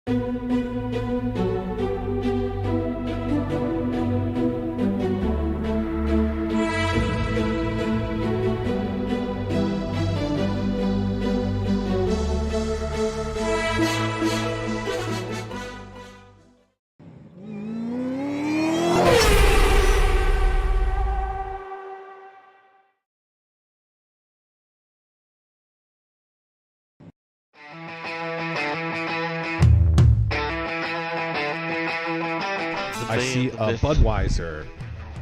I see a Budweiser.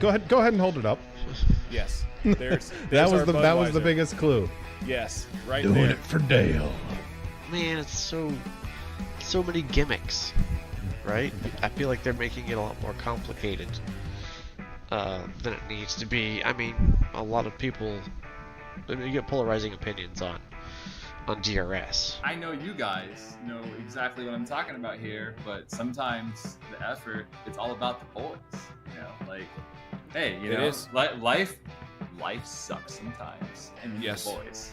Go ahead and hold it up. Yes. There's that was the biggest clue. Yes, right Doing there. it for Dale. Man, it's so many gimmicks, right? I feel like they're making it a lot more complicated than it needs to be. I mean, a lot of people, you get polarizing opinions on DRS. I know you guys know exactly what I'm talking about here, but sometimes the effort, it's all about the boys. You know, like, hey, you know, life sucks sometimes, and we need the boys.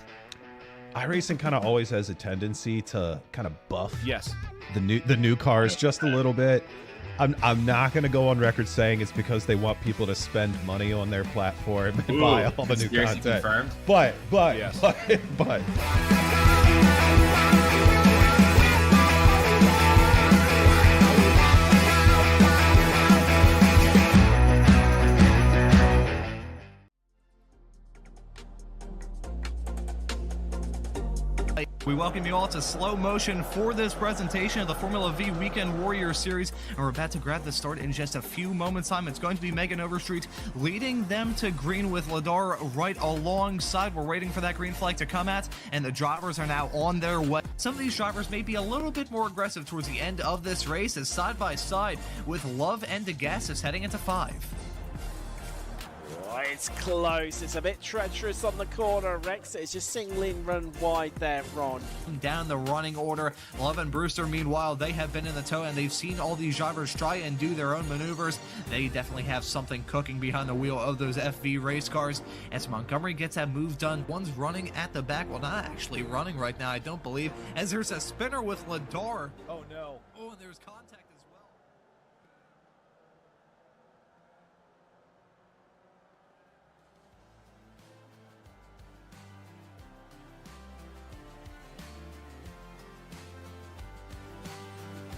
iRacing kind of always has a tendency to kind of buff Yes. the new cars just a little bit. I'm not going to go on record saying it's because they want people to spend money on their platform and buy all the new content. Confirmed. But Yes. but We welcome you all to slow motion for this presentation of the Formula Vee Weekend Warriors Series, and we're about to grab the start in just a few moments' time. It's going to be Megan Overstreet leading them to green with Ladar right alongside. We're waiting for that green flag to come at, and the drivers are now on their way. Some of these drivers may be a little bit more aggressive towards the end of this race, as side by side with Love and DeGassis heading into 5. Oh, it's close. It's a bit treacherous on the corner. Rex is just seeing Lynn run wide there, Ron. Down the running order, Love and Brewster, meanwhile, they have been in the tow and they've seen all these drivers try and do their own maneuvers. They definitely have something cooking behind the wheel of those FV race cars. As Montgomery gets that move done, one's running at the back. Well, not actually running right now, I don't believe, as there's a spinner with Ladar. Oh no. Oh, and there's contact as well.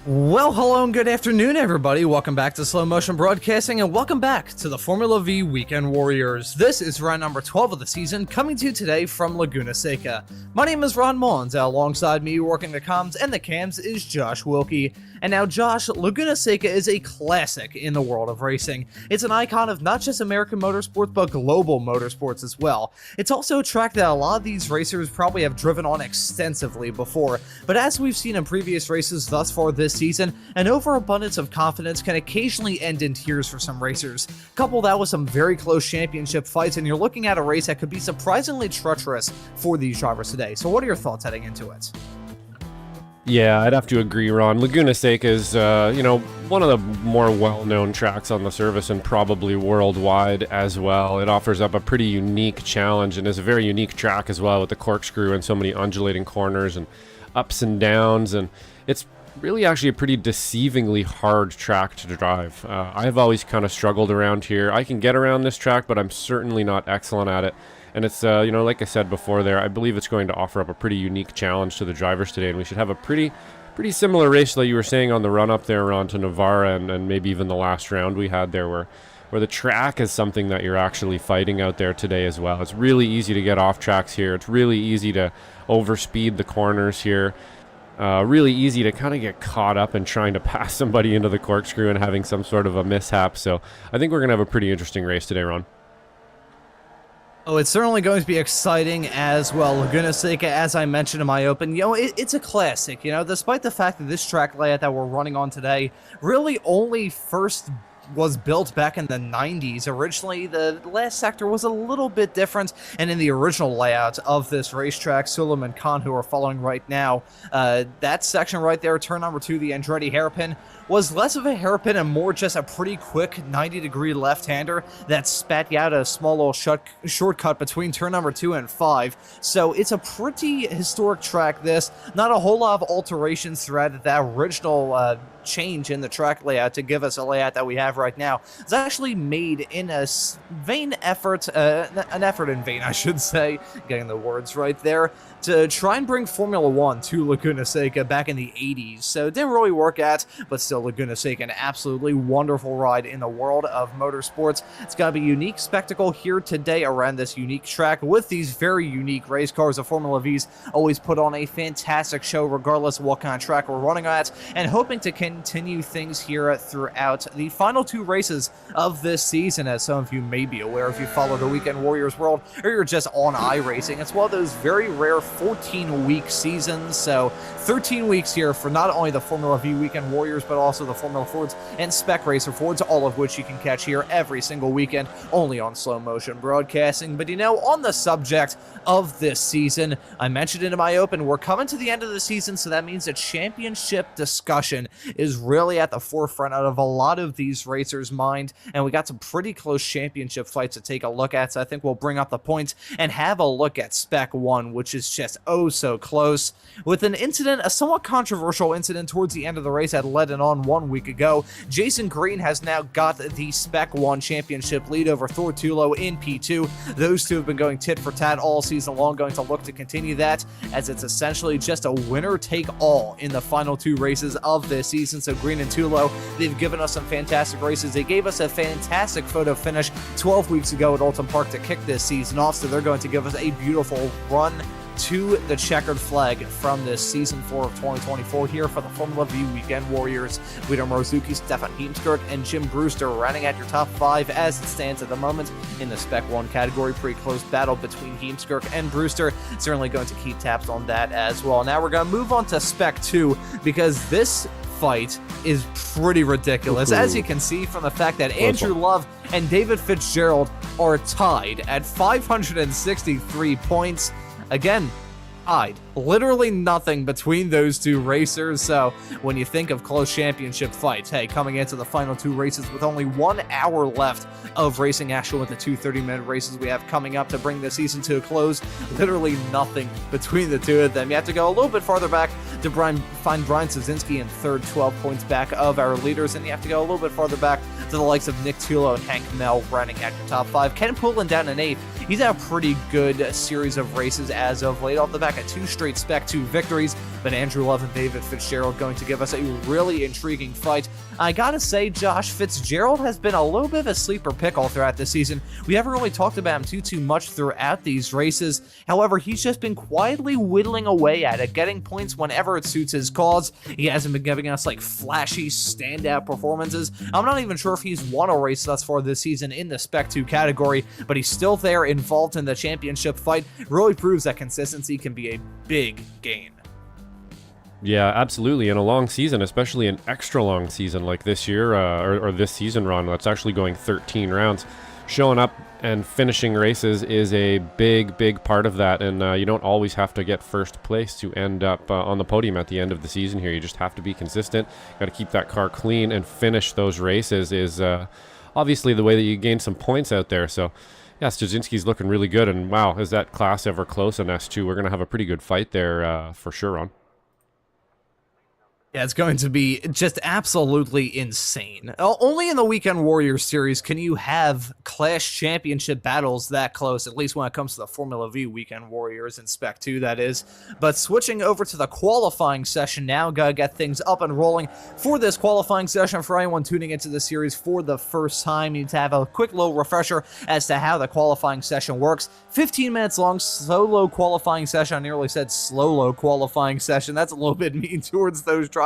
Well, hello and good afternoon, everybody. Welcome back to Slow Motion Broadcasting, and welcome back to the Formula Vee Weekend Warriors. This is round number 12 of the season, coming to you today from Laguna Seca. My name is Ron Maunz. Alongside me, working the comms and the cams, is Josh Wilkie. And now, Josh, Laguna Seca is a classic in the world of racing. It's an icon of not just American motorsports, but global motorsports as well. It's also a track that a lot of these racers probably have driven on extensively before, but as we've seen in previous races thus far this season, an overabundance of confidence can occasionally end in tears for some racers. Couple that with some very close championship fights, and you're looking at a race that could be surprisingly treacherous for these drivers today. So what are your thoughts heading into it? Yeah, I'd have to agree, Ron. Laguna Seca is, one of the more well-known tracks on the service and probably worldwide as well. It offers up a pretty unique challenge and is a very unique track as well, with the corkscrew and so many undulating corners and ups and downs, and it's really actually a pretty deceivingly hard track to drive. I have always kind of struggled around here. I can get around this track, but I'm certainly not excellent at it. And it's, like I said before there, I believe it's going to offer up a pretty unique challenge to the drivers today, and we should have a pretty similar race like you were saying on the run-up there, Ron, to Navarra, and maybe even the last round we had there, where the track is something that you're actually fighting out there today as well. It's really easy to get off tracks here. It's really easy to overspeed the corners here. Really easy to kind of get caught up in trying to pass somebody into the corkscrew and having some sort of a mishap. So I think we're going to have a pretty interesting race today, Ron. Oh, it's certainly going to be exciting as well. Laguna Seca, as I mentioned in my open, it's a classic. Despite the fact that this track layout that we're running on today really only first was built back in the 90s. Originally, the last sector was a little bit different, and in the original layout of this racetrack, Suleiman Khan, who we're following right now, that section right there, turn number 2, the Andretti hairpin, was less of a hairpin and more just a pretty quick 90-degree left-hander that spat you out a small little shortcut between turn number 2 and 5. So it's a pretty historic track, this. Not a whole lot of alterations throughout that original change in the track layout to give us a layout that we have right now. It's actually made in a vain effort, an effort in vain, I should say, getting the words right there, to try and bring Formula 1 to Laguna Seca back in the 80s. So it didn't really work out, but still Laguna Seca, an absolutely wonderful ride in the world of motorsports. It's going to be a unique spectacle here today around this unique track with these very unique race cars. The Formula V's always put on a fantastic show regardless of what kind of track we're running at, and hoping to continue things here throughout the final 2 races of this season. As some of you may be aware if you follow the Weekend Warriors world or you're just on iRacing, it's one of those very rare 14-week seasons, so 13 weeks here for not only the Formula V Weekend Warriors but also the Formula Fords and Spec Racer Fords, all of which you can catch here every single weekend only on Slow Motion Broadcasting. But you know, on the subject of this season, I mentioned it in my open, we're coming to the end of the season, so that means a championship discussion is really at the forefront out of a lot of these racers' mind, and we got some pretty close championship fights to take a look at, so I think we'll bring up the points and have a look at Spec 1, which is just oh so close, with an incident, a somewhat controversial incident towards the end of the race at Lebanon on 1 week ago. Jason Green has now got the Spec 1 championship lead over Thor Tulo in P2. Those two have been going tit for tat all season long, going to look to continue that, as it's essentially just a winner take all in the final 2 races of this season. So Green and Tulo, they've given us some fantastic races. They gave us a fantastic photo finish 12 weeks ago at Oulton Park to kick this season off, so they're going to give us a beautiful run to the checkered flag from this season 4 of 2024 here for the Formula V Weekend Warriors. Guido Morozuki, Stefan Heemskerk, and Jim Brewster running at your top 5 as it stands at the moment in the Spec 1 category. Pretty close battle between Heemskerk and Brewster. Certainly going to keep tabs on that as well. Now we're going to move on to Spec 2 because this fight is pretty ridiculous, as you can see from the fact that Andrew Love and David Fitzgerald are tied at 563 points. Again, tied. Literally nothing between those 2 racers, so when you think of close championship fights, hey, coming into the final 2 races with only 1 hour left of racing action with the 2 30-minute races we have coming up to bring the season to a close, literally nothing between the 2 of them. You have to go a little bit farther back to find Brian Sosinski in third, 12 points back of our leaders, and you have to go a little bit farther back to the likes of Nick Tulo and Hank Mel running at your top 5. Ken Poulin down in 8th. He's had a pretty good series of races as of late, off the back of 2 straight Spec 2 victories, but Andrew Love and David Fitzgerald going to give us a really intriguing fight. I gotta say, Josh, Fitzgerald has been a little bit of a sleeper pick all throughout this season. We haven't really talked about him too much throughout these races. However, he's just been quietly whittling away at it, getting points whenever it suits his cause. He hasn't been giving us like flashy standout performances. I'm not even sure if he's won a race thus far this season in the Spec 2 category, but he's still there involved in the championship fight. Really proves that consistency can be a big gain. Yeah, absolutely. In a long season, especially an extra long season like this year, or this season run, that's actually going 13 rounds. Showing up and finishing races is a big part of that, and you don't always have to get first place to end up on the podium at the end of the season here. You just have to be consistent. Got to keep that car clean and finish those races is obviously the way that you gain some points out there. So yeah, Stasinski's looking really good, and wow, is that class ever close in S2? We're going to have a pretty good fight there for sure, Ron. Yeah, it's going to be just absolutely insane. Only in the Weekend Warriors series can you have Clash Championship battles that close, at least when it comes to the Formula V Weekend Warriors in Spec 2, that is. But switching over to the qualifying session now, gotta get things up and rolling for this qualifying session. For anyone tuning into the series for the first time, you need to have a quick little refresher as to how the qualifying session works. 15 minutes long solo qualifying session. I nearly said slow-lo qualifying session. That's a little bit mean towards those drivers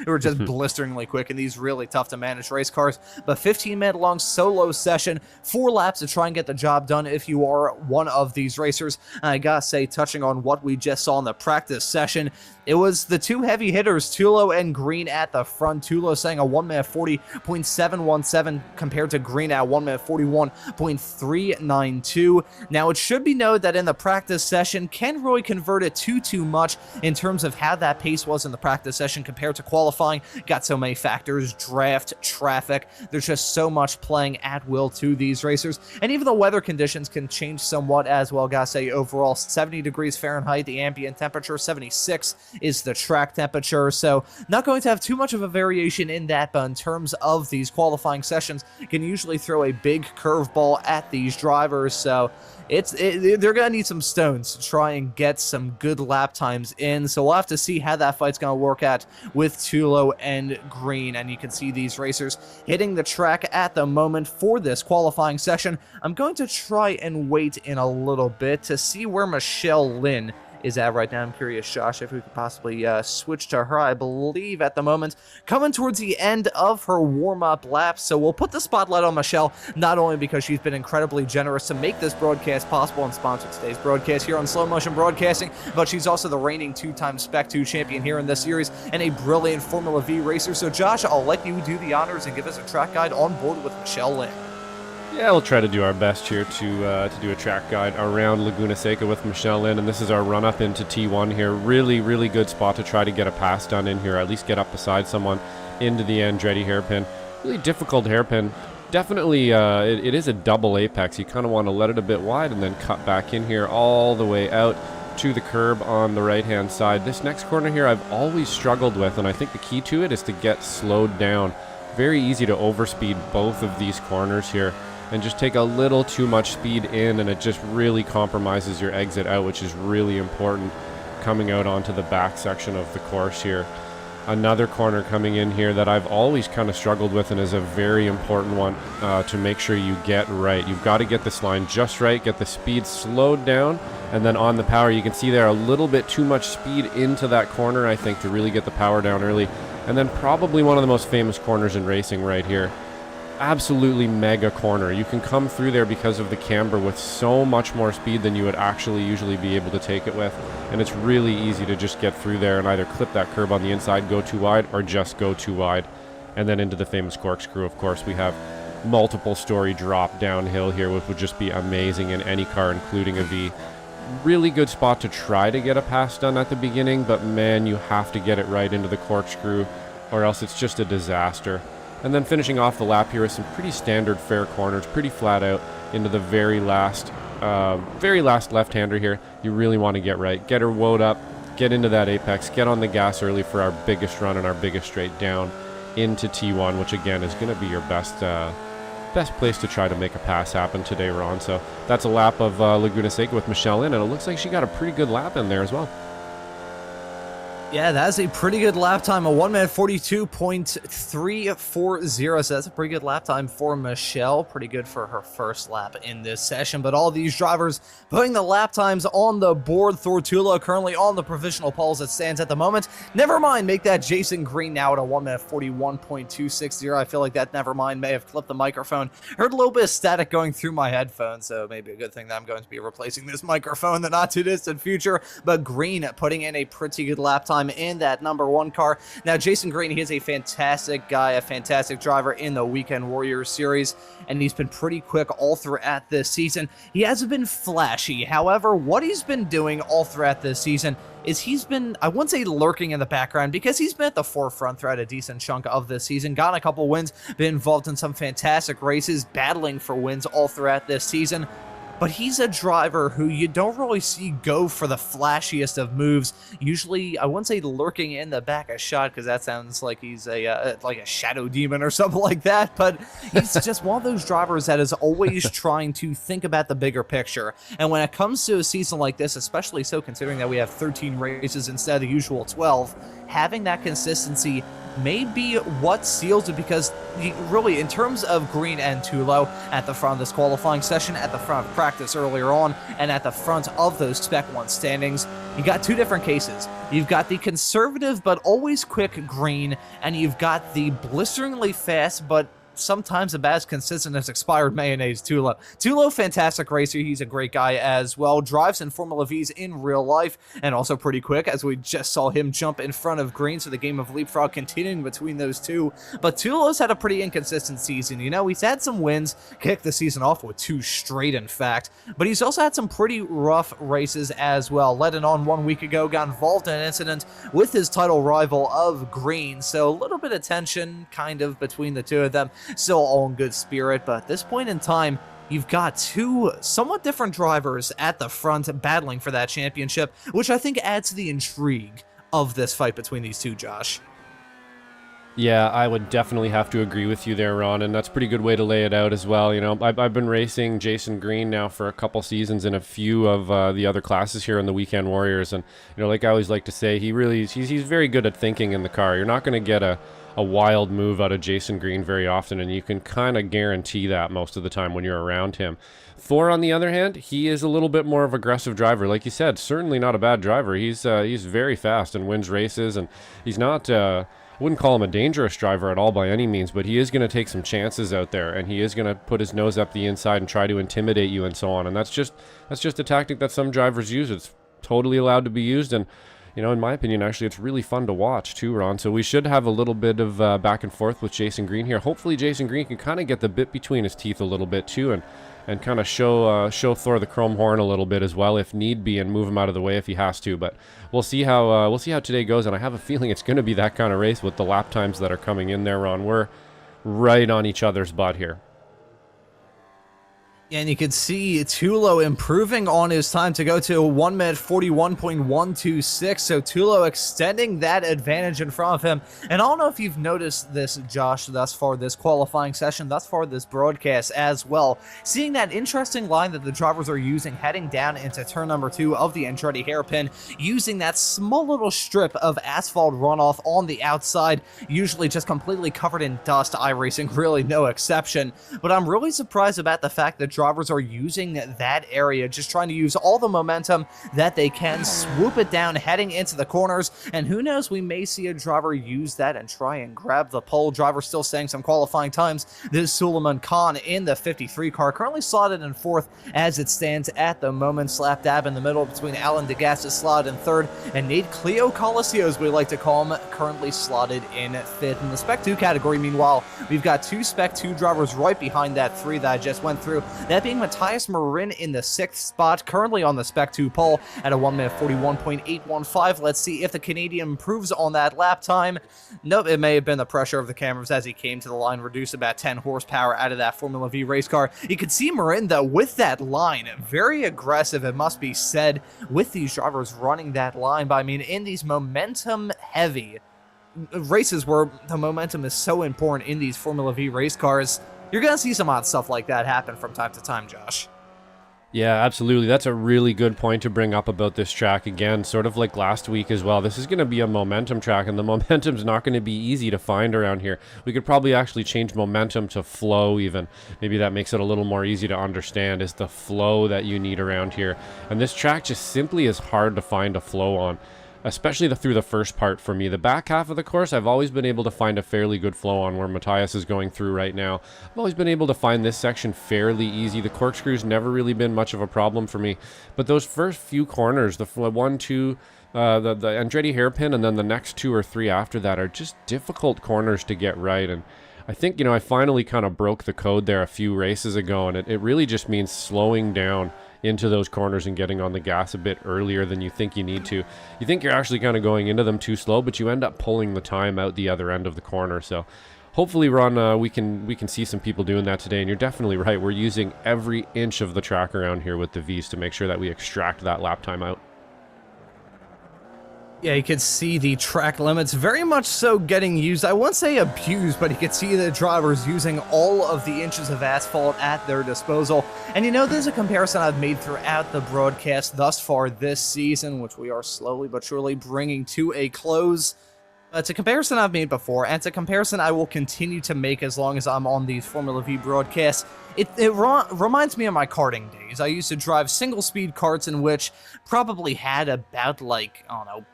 who are just blisteringly quick in these really tough to manage race cars. But 15-minute long solo session, 4 laps to try and get the job done if you are one of these racers. I gotta say, touching on what we just saw in the practice session, It was the two heavy hitters, Tulo and Green at the front. Tulo saying a 1-minute 40.717 compared to Green at 1-minute 41.392. Now, it should be noted that in the practice session, Ken Roy converted too much in terms of how that pace was in the practice session compared to qualifying. Got so many factors, draft, traffic. There's just so much playing at will to these racers. And even the weather conditions can change somewhat as well. Gotta say, overall, 70 degrees Fahrenheit, the ambient temperature, 76 is the track temperature. So not going to have too much of a variation in that, but in terms of these qualifying sessions, can usually throw a big curveball at these drivers. So they're going to need some stones to try and get some good lap times in. So we'll have to see how that fight's going to work out with Tulo and Green. And you can see these racers hitting the track at the moment for this qualifying session. I'm going to try and wait in a little bit to see where Michele Lynn is at right now. I'm curious, Josh, if we could possibly switch to her. I believe at the moment coming towards the end of her warm-up lap. So we'll put the spotlight on Michele, not only because she's been incredibly generous to make this broadcast possible and sponsor today's broadcast here on Slow Motion Broadcasting, but she's also the reigning two-time Spec 2 champion here in this series and a brilliant Formula V racer. So Josh, I'll let you do the honors and give us a track guide on board with Michele Lynn. Yeah, we'll try to do our best here to do a track guide around Laguna Seca with Michele Lynn, and this is our run-up into T1 here. Really, really good spot to try to get a pass done in here, at least get up beside someone into the Andretti hairpin. Really difficult hairpin. Definitely, it is a double apex. You kind of want to let it a bit wide and then cut back in here all the way out to the curb on the right-hand side. This next corner here I've always struggled with, and I think the key to it is to get slowed down. Very easy to overspeed both of these corners here and just take a little too much speed in, and it just really compromises your exit out, which is really important coming out onto the back section of the course here. Another corner coming in here that I've always kind of struggled with and is a very important one to make sure you get right. You've got to get this line just right, get the speed slowed down, and then on the power, you can see there a little bit too much speed into that corner, I think, to really get the power down early. And then probably one of the most famous corners in racing right here. Absolutely mega corner. You can come through there because of the camber with so much more speed than you would actually usually be able to take it with, and it's really easy to just get through there and either clip that curb on the inside, go too wide, or just go too wide. And then into the famous corkscrew, of course. We have multiple story drop downhill here, which would just be amazing in any car, including a V. Really good spot to try to get a pass done at the beginning, but man, you have to get it right into the corkscrew or else it's just a disaster. And then finishing off the lap here with some pretty standard fair corners, pretty flat out into the very last left-hander here. You really want to get right. Get her woed up, get into that apex, get on the gas early for our biggest run and our biggest straight down into T1, which again is going to be your best place to try to make a pass happen today, Ron. So that's a lap of Laguna Seca with Michele Lynn, and it looks like she got a pretty good lap in there as well. Yeah, that's a pretty good lap time, a 1-minute 42.340. So that's a pretty good lap time for Michele. Pretty good for her first lap in this session. But all these drivers putting the lap times on the board. Thortula currently on the provisional pole as it stands at the moment. Never mind, make that Jason Green now at a 1-minute 41.260. I feel like that never mind may have clipped the microphone. Heard a little bit of static going through my headphones, so maybe a good thing that I'm going to be replacing this microphone in the not too distant future. But Green putting in a pretty good lap time in that number one car. Now, Jason Green, he is a fantastic guy, a fantastic driver in the Weekend Warriors series, and he's been pretty quick all throughout this season. He hasn't been flashy. However, what he's been doing all throughout this season is he's been, I wouldn't say lurking in the background, because he's been at the forefront throughout a decent chunk of this season, gotten a couple wins, been involved in some fantastic races, battling for wins all throughout this season. But he's a driver who you don't really see go for the flashiest of moves. Usually, I wouldn't say lurking in the back of shot, because that sounds like he's a shadow demon or something like that. But he's just one of those drivers that is always trying to think about the bigger picture. And when it comes to a season like this, especially so considering that we have 13 races instead of the usual 12, having that consistency may be what seals it, because really, in terms of Green and Tulo at the front of this qualifying session, at the front of practice earlier on, and at the front of those Spec 1 standings, you got two different cases. You've got the conservative but always quick Green, and you've got the blisteringly fast but sometimes about as consistent as expired mayonnaise, Tulo. Tulo, fantastic racer. He's a great guy as well. Drives in Formula V's in real life, and also pretty quick, as we just saw him jump in front of Green, so the game of leapfrog continuing between those two. But Tulo's had a pretty inconsistent season. You know, he's had some wins, kicked the season off with 2 straight, in fact, but he's also had some pretty rough races as well. Led it on 1 week ago, got involved in an incident with his title rival of Green, so a little bit of tension kind of between the two of them. Still all in good spirit, but at this point in time, you've got 2 somewhat different drivers at the front battling for that championship, which I think adds to the intrigue of this fight between these two, Josh. Yeah, I would definitely have to agree with you there, Ron, and that's a pretty good way to lay it out as well. You know, I've been racing Jason Green now for a couple seasons in a few of the other classes here in the Weekend Warriors, and you know, like I always like to say, he's very good at thinking in the car. You're not going to get a wild move out of Jason Green very often, and you can kind of guarantee that most of the time when you're around him. Thor, on the other hand, he is a little bit more of an aggressive driver. Like you said, certainly not a bad driver. He's very fast and wins races, and he's not... I wouldn't call him a dangerous driver at all by any means, but he is going to take some chances out there, and he is going to put his nose up the inside and try to intimidate you and so on. And that's just a tactic that some drivers use. It's totally allowed to be used, and you know, in my opinion, actually, it's really fun to watch too, Ron. So we should have a little bit of back and forth with Jason Green here. Hopefully, Jason Green can kind of get the bit between his teeth a little bit too, and kind of show Thor the chrome horn a little bit as well if need be, and move him out of the way if he has to. But we'll see how today goes, and I have a feeling it's going to be that kind of race with the lap times that are coming in there, Ron. We're right on each other's butt here. And you can see Tulo improving on his time to go to 1 minute 41.126. So Tulo extending that advantage in front of him. And I don't know if you've noticed this, Josh, thus far this qualifying session, thus far this broadcast as well. Seeing that interesting line that the drivers are using heading down into turn number 2 of the Andretti hairpin, using that small little strip of asphalt runoff on the outside, usually just completely covered in dust. iRacing really no exception. But I'm really surprised about the fact that drivers are using that area, just trying to use all the momentum that they can, swoop it down heading into the corners, and who knows, we may see a driver use that and try and grab the pole. Driver still saying some qualifying times. This is Suleiman Khan in the 53 car, currently slotted in 4th as it stands at the moment, slap dab in the middle between Alan Degas slotted in 3rd, and Nate Cleo Coliseo, as we like to call him, currently slotted in 5th. In the Spec 2 category, meanwhile, we've got 2 Spec 2 drivers right behind that 3 that I just went through, that being Matthias Marin in the 6th spot, currently on the Spec 2 pole at a 1 minute 41.815. Let's see if the Canadian improves on that lap time. Nope, it may have been the pressure of the cameras as he came to the line, reduced about 10 horsepower out of that Formula V race car. You can see Marin, though, with that line, very aggressive, it must be said, with these drivers running that line. But I mean, in these momentum-heavy races where the momentum is so important in these Formula V race cars, you're going to see some odd stuff like that happen from time to time, Josh. Yeah, absolutely. That's a really good point to bring up about this track. Again, sort of like last week as well. This is going to be a momentum track, and the momentum's not going to be easy to find around here. We could probably actually change momentum to flow even. Maybe that makes it a little more easy to understand, is the flow that you need around here. And this track just simply is hard to find a flow on, especially through the first part for me. The back half of the course, I've always been able to find a fairly good flow on, where Matthias is going through right now. I've always been able to find this section fairly easy. The corkscrew's never really been much of a problem for me. But those first few corners, the 1, 2, the Andretti hairpin, and then the next 2 or 3 after that are just difficult corners to get right. And I think, you know, I finally kind of broke the code there a few races ago, and it really just means slowing down into those corners and getting on the gas a bit earlier than you think you need to. You think you're actually kind of going into them too slow, but you end up pulling the time out the other end of the corner. So hopefully, Ron, we can see some people doing that today. And you're definitely right. We're using every inch of the track around here with the V's to make sure that we extract that lap time out. Yeah, you can see the track limits very much so getting used. I wouldn't say abused, but you can see the drivers using all of the inches of asphalt at their disposal. And you know, there's a comparison I've made throughout the broadcast thus far this season, which we are slowly but surely bringing to a close. It's a comparison I've made before, and it's a comparison I will continue to make as long as I'm on these Formula V broadcasts. It reminds me of my karting days. I used to drive single-speed karts in which probably had about, like, I don't know,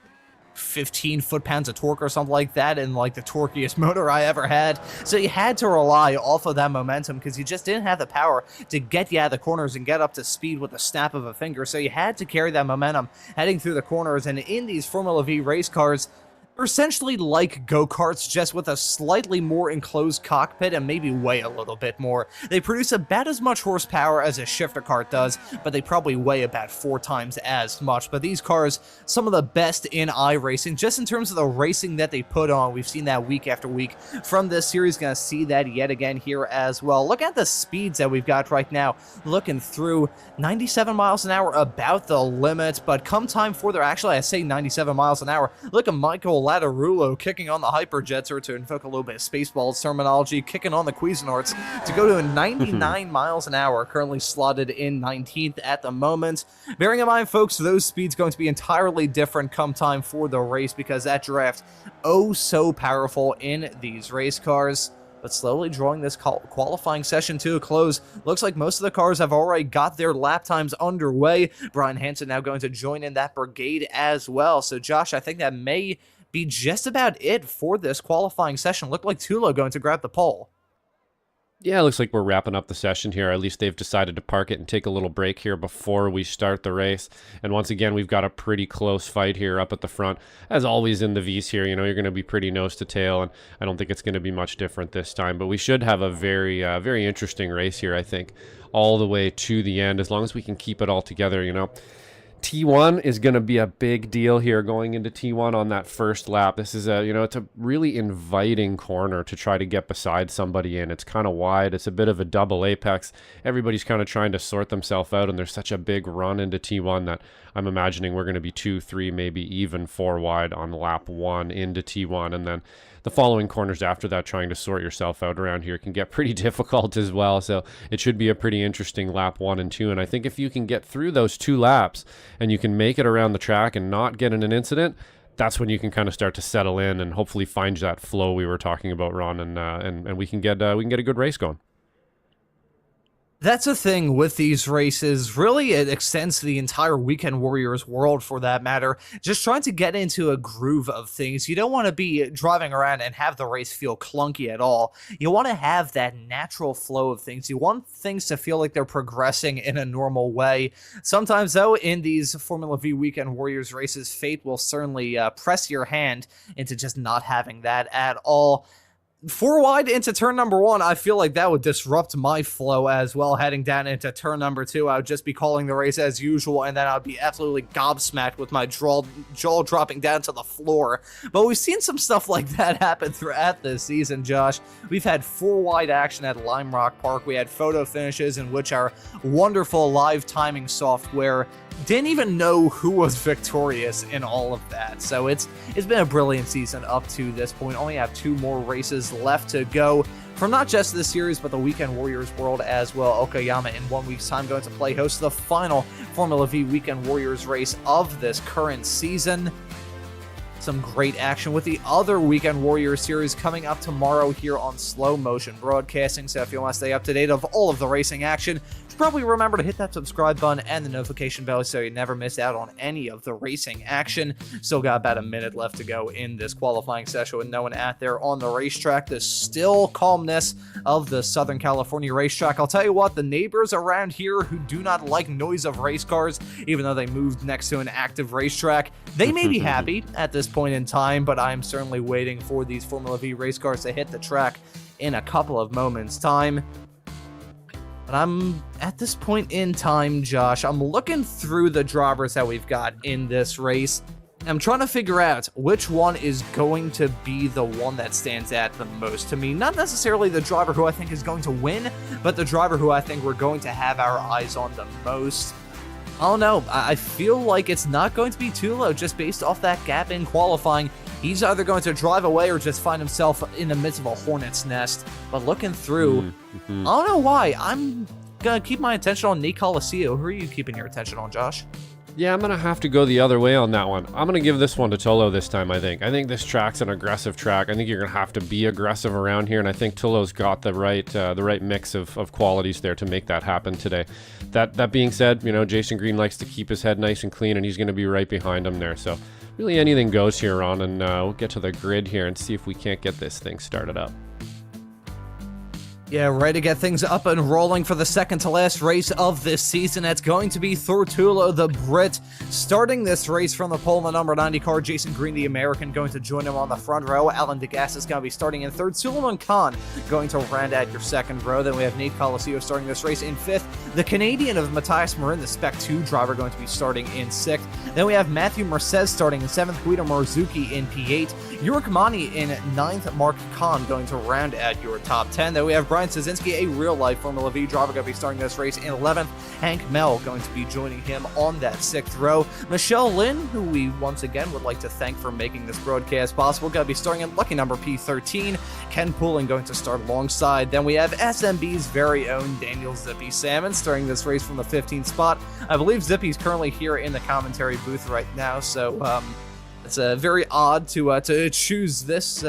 15 foot-pounds of torque or something like that, and like the torquiest motor I ever had. So you had to rely off of that momentum because you just didn't have the power to get you out of the corners and get up to speed with the snap of a finger. So you had to carry that momentum heading through the corners. And in these Formula V race cars, they're essentially like go-karts, just with a slightly more enclosed cockpit and maybe weigh a little bit more. They produce about as much horsepower as a shifter kart does, but they probably weigh about 4 times as much. But these cars, some of the best in iRacing, just in terms of the racing that they put on. We've seen that week after week from this series. Gonna see that yet again here as well. Look at the speeds that we've got right now. Looking through 97 miles an hour, about the limit, but come time for their, actually I say 97 miles an hour. Look at Michael Latarulo kicking on the Hyperjets, or to invoke a little bit of Spaceballs terminology, kicking on the Cuisinarts to go to 99 miles an hour, currently slotted in 19th at the moment. Bearing in mind, folks, those speeds going to be entirely different come time for the race because that draft, oh so powerful in these race cars. But slowly drawing this qualifying session to a close. Looks like most of the cars have already got their lap times underway. Brian Hansen now going to join in that brigade as well. So Josh, I think that may be just about it for this qualifying session. Looked like Tulo going to grab the pole. Yeah, it looks like we're wrapping up the session here. At least they've decided to park it and take a little break here before we start the race. And once again, we've got a pretty close fight here up at the front. As always in the V's here, you know, you're going to be pretty nose to tail, and I don't think it's going to be much different this time. But we should have a very, very interesting race here, I think, all the way to the end, as long as we can keep it all together, you know. T1 is going to be a big deal here going into T1 on that first lap. This is it's a really inviting corner to try to get beside somebody in. It's kind of wide. It's a bit of a double apex. Everybody's kind of trying to sort themselves out, and there's such a big run into T1 that I'm imagining we're going to be 2, 3, maybe even 4 wide on lap 1 into T1, and then the following corners after that, trying to sort yourself out around here can get pretty difficult as well. So it should be a pretty interesting lap 1 and 2. And I think if you can get through those 2 laps and you can make it around the track and not get in an incident, that's when you can kind of start to settle in and hopefully find that flow we were talking about, Ron, and we can get a good race going. That's the thing with these races. Really, it extends to the entire Weekend Warriors world, for that matter. Just trying to get into a groove of things. You don't want to be driving around and have the race feel clunky at all. You want to have that natural flow of things. You want things to feel like they're progressing in a normal way. Sometimes, though, in these Formula V Weekend Warriors races, fate will certainly press your hand into just not having that at all. 4 wide into turn number 1, I feel like that would disrupt my flow as well. Heading down into turn number 2, I would just be calling the race as usual, and then I'd be absolutely gobsmacked with my jaw dropping down to the floor. But we've seen some stuff like that happen throughout this season, Josh. We've had 4 wide action at Lime Rock Park. We had photo finishes in which our wonderful live timing software didn't even know who was victorious in all of that. So it's been a brilliant season up to this point. Only have 2 more races left to go from not just this series, but the Weekend Warriors world as well. Okayama in 1 week's time going to play host to the final Formula V Weekend Warriors race of this current season. Some great action with the other Weekend Warriors series coming up tomorrow here on Slow Motion Broadcasting. So if you want to stay up to date of all of the racing action, probably remember to hit that subscribe button and the notification bell so you never miss out on any of the racing action. Still got about a minute left to go in this qualifying session with no one out there on the racetrack. The still calmness of the Southern California racetrack. I'll tell you what, the neighbors around here who do not like noise of race cars, even though they moved next to an active racetrack, they may be happy at this point in time, but I'm certainly waiting for these Formula V race cars to hit the track in a couple of moments' time. But I'm at this point in time, Josh, I'm looking through the drivers that we've got in this race. I'm trying to figure out which one is going to be the one that stands out the most to me. Not necessarily the driver who I think is going to win, but the driver who I think we're going to have our eyes on the most. I don't know. I feel like it's not going to be Tulo just based off that gap in qualifying. He's either going to drive away or just find himself in the midst of a hornet's nest. But looking through, I don't know why. I'm going to keep my attention on Nate Coliseo. Who are you keeping your attention on, Josh? Yeah, I'm going to have to go the other way on that one. I'm going to give this one to Tolo this time, I think. I think this track's an aggressive track. I think you're going to have to be aggressive around here, and I think Tolo's got the right mix of qualities there to make that happen today. That being said, you know, Jason Green likes to keep his head nice and clean, and he's going to be right behind him there. So really anything goes here, Ron, and we'll get to the grid here and see if we can't get this thing started up. Yeah, ready to get things up and rolling for the second to last race of this season. It's going to be Thortulo, the Brit, starting this race from the pole in the number 90 car. Jason Green, the American, going to join him on the front row. Alan Degas is going to be starting in third. Suleiman Khan going to round out your second row. Then we have Nate Coliseo starting this race in fifth. The Canadian of Matthias Marin, the Spec 2 driver, going to be starting in sixth. Then we have Matthew Mercez starting in seventh. Guido Marzuki in P8. Yurik Mani in ninth. Mark Kahn going to round out your top 10. Then we have Brian Szynski, a real-life Formula Vee driver, going to be starting this race in 11th. Hank Mell going to be joining him on that sixth row. Michele Lynn, who we once again would like to thank for making this broadcast possible, going to be starting in lucky number P13. Ken Pooling going to start alongside. Then we have SMB's very own Daniel Zippy Salmon starting this race from the 15th spot. I believe Zippy's currently here in the commentary booth right now, so it's very odd to choose this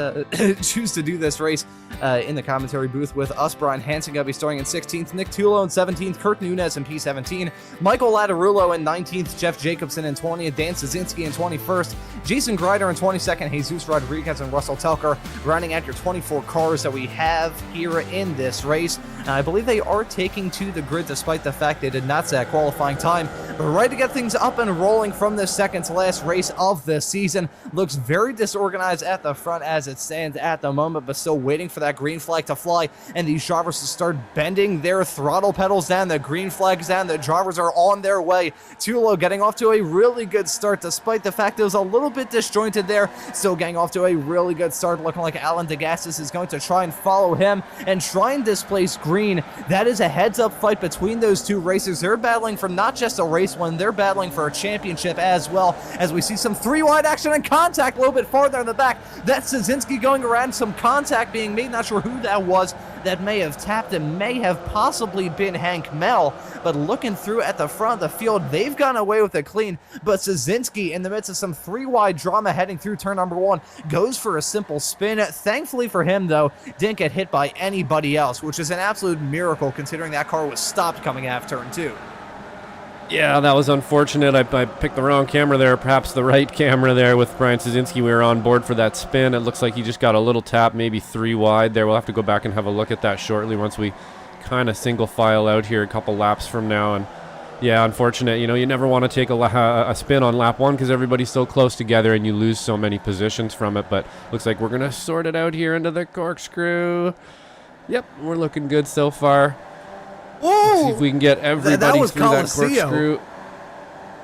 choose to do this race in the commentary booth with us. Brian Hansen going to be starting in 16th, Nick Tulo in 17th, Kurt Nunez in P17, Michael Lattarulo in 19th, Jeff Jacobson in 20th, Dan Szynski in 21st, Jason Greider in 22nd, Jesus Rodriguez and Russell Telker rounding out your 24 cars that we have here in this race. I believe they are taking to the grid despite the fact they did not set a qualifying time. But ready to get things up and rolling from this second to last race of the season. Looks very disorganized at the front as it stands at the moment, but still waiting for that green flag to fly and these drivers to start bending their throttle pedals down. The green flag's down. The drivers are on their way. Tulo getting off to a really good start despite the fact it was a little bit disjointed there. Still getting off to a really good start, looking like Alan Degassis is going to try and follow him and try and displace Green. That is a heads-up fight between those two racers. They're battling for not just a race win, they're battling for a championship as well, as we see some three-wide action and contact a little bit farther in the back. That's Szynski going around, some contact being made. Not sure who that was that may have tapped him. May have possibly been Hank Mell, but looking through at the front of the field, they've gone away with it clean. But Szynski, in the midst of some three-wide drama heading through turn number 1, goes for a simple spin. Thankfully for him, though, didn't get hit by anybody else, which is an absolute miracle considering that car was stopped coming out of turn 2. Yeah, that was unfortunate. I picked the wrong camera there, perhaps the right camera there with Brian Szynski. We were on board for that spin. It looks like he just got a little tap, maybe 3 wide there. We'll have to go back and have a look at that shortly once we kind of single file out here a couple laps from now. And yeah, unfortunate. You know, you never want to take a spin on lap 1 because everybody's so close together and you lose so many positions from it. But looks like we're going to sort it out here into the corkscrew. Yep, we're looking good so far. Whoa! See if we can get everybody through that corkscrew.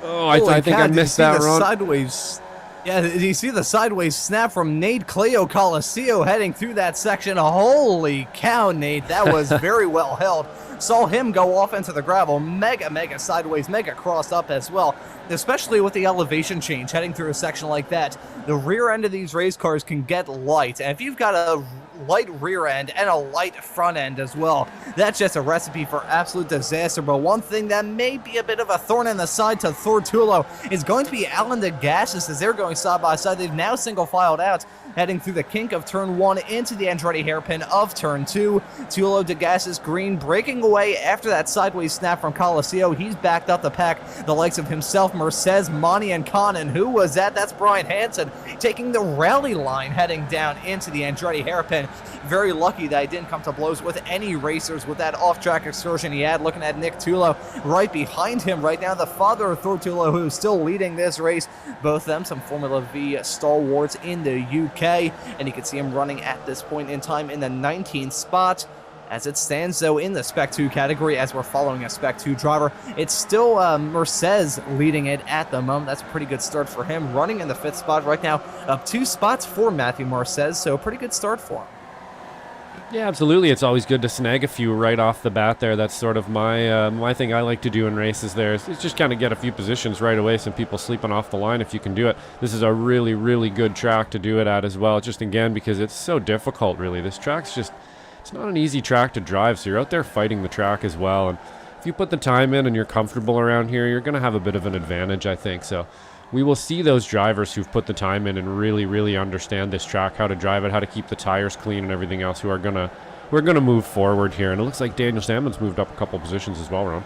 Oh, I think I missed that, Ron. Sideways. Yeah, did you see the sideways snap from Nate Cleo Coliseo heading through that section? Holy cow, Nate. That was very well held. Saw him go off into the gravel. Mega sideways, mega crossed up as well. Especially with the elevation change heading through a section like that. The rear end of these race cars can get light. And if you've got a light rear end and a light front end as well, that's just a recipe for absolute disaster. But one thing that may be a bit of a thorn in the side to Thortulo is going to be Alan Degassis as they're going side by side. They've now single filed out, heading through the kink of turn 1 into the Andretti hairpin of turn 2. Tulo, Degassis, Green breaking away after that sideways snap from Coliseo. He's backed up the pack. The likes of himself, Mercez, Mani, and Khan. And who was that? That's Brian Hansen taking the rally line heading down into the Andretti hairpin. Very lucky that he didn't come to blows with any racers with that off-track excursion he had. Looking at Nick Tulo right behind him right now, the father of Thortulo, who's still leading this race. Both of them some Formula Vee stalwarts in the UK, and you can see him running at this point in time in the 19th spot. As it stands, though, in the Spec 2 category, as we're following a Spec 2 driver, it's still Mercez leading it at the moment. That's a pretty good start for him, running in the 5th spot right now, up 2 spots for Matthew Mercez, so a pretty good start for him. Yeah, absolutely. It's always good to snag a few right off the bat there. That's sort of my thing I like to do in races there. Is just kind of get a few positions right away, some people sleeping off the line if you can do it. This is a really, really good track to do it at as well, just again because it's so difficult, really. This track's just, it's not an easy track to drive, so you're out there fighting the track as well. And if you put the time in and you're comfortable around here, you're going to have a bit of an advantage, I think. So we will see those drivers who've put the time in and really, really understand this track, how to drive it, how to keep the tires clean and everything else, who are gonna move forward here. And it looks like Daniel Salmon's moved up a couple positions as well, Ron.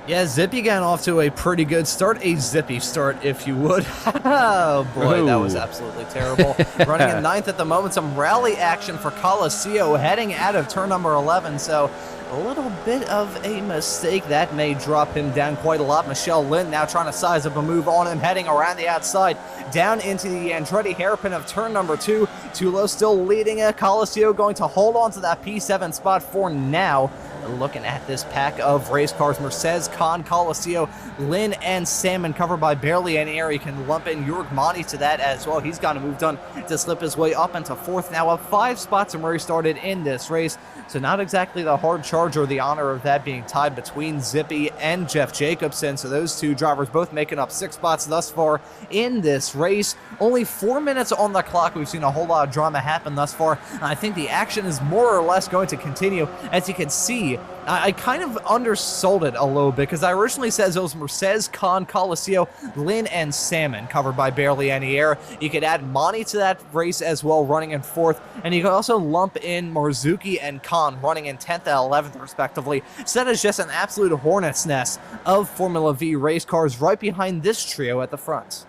Yeah, Zippy getting off to a pretty good start. A zippy start, if you would. Oh, boy, that was absolutely terrible. Running in 9th at the moment. Some rally action for Coliseum heading out of turn number 11. So a little bit of a mistake. That may drop him down quite a lot. Michele Lynn now trying to size up a move on him, heading around the outside, down into the Andretti hairpin of turn number 2. Tulo still leading it. Coliseum going to hold on to that P7 spot for now. Looking at this pack of race cars, Mercedes, Khan, Coliseum, Lynn, and Salmon covered by barely any air. You can lump in Jurg Mani to that as well. He's got a move done to slip his way up into 4th, now up 5 spots from where he started in this race. So not exactly the hard charge or the honor of that being tied between Zippy and Jeff Jacobson. So those two drivers both making up 6 spots thus far in this race. Only 4 minutes on the clock. We've seen a whole lot of drama happen thus far. And I think the action is more or less going to continue. As you can see, I kind of undersold it a little bit because I originally said it was Mercedes, Khan, Coliseum, Lynn, and Salmon covered by barely any air. You could add Monty to that race as well, running in 4th, and you could also lump in Marzuki and Khan running in 10th and 11th respectively. So that is just an absolute hornet's nest of Formula V race cars right behind this trio at the front.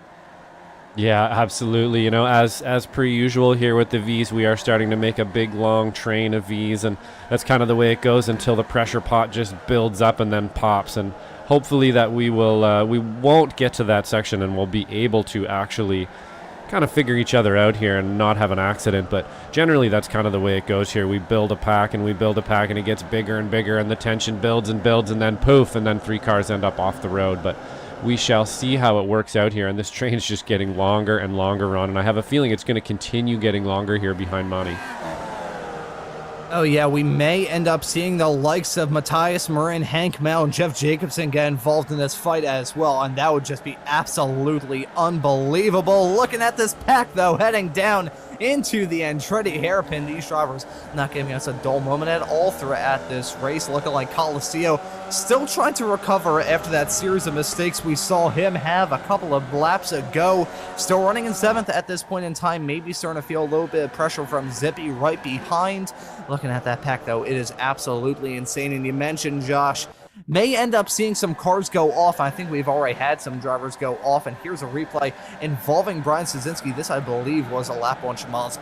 Yeah, absolutely. You know, as per usual here with the V's, we are starting to make a big long train of V's, and that's kind of the way it goes until the pressure pot just builds up and then pops. And hopefully that we won't get to that section and we'll be able to actually kind of figure each other out here and not have an accident. But generally that's kind of the way it goes here. We build a pack and we build a pack and it gets bigger and bigger and the tension builds and builds and then poof, and then 3 cars end up off the road. But we shall see how it works out here, and this train's just getting longer and longer, Ron, and I have a feeling it's going to continue getting longer here behind Monty. Oh yeah, we may end up seeing the likes of Matthias Marin, Hank Mel, and Jeff Jacobson get involved in this fight as well, and that would just be absolutely unbelievable. Looking at this pack, though, heading down into the Andretti hairpin. These drivers not giving us a dull moment at all throughout this race, looking like Coliseum still trying to recover after that series of mistakes we saw him have a couple of laps ago. Still running in 7th at this point in time, maybe starting to feel a little bit of pressure from Zippy right behind. Looking at that pack, though, it is absolutely insane. And you mentioned, Josh, may end up seeing some cars go off. I think we've already had some drivers go off, and here's a replay involving Brian Szynski. This, I believe, was a lap on Maunz.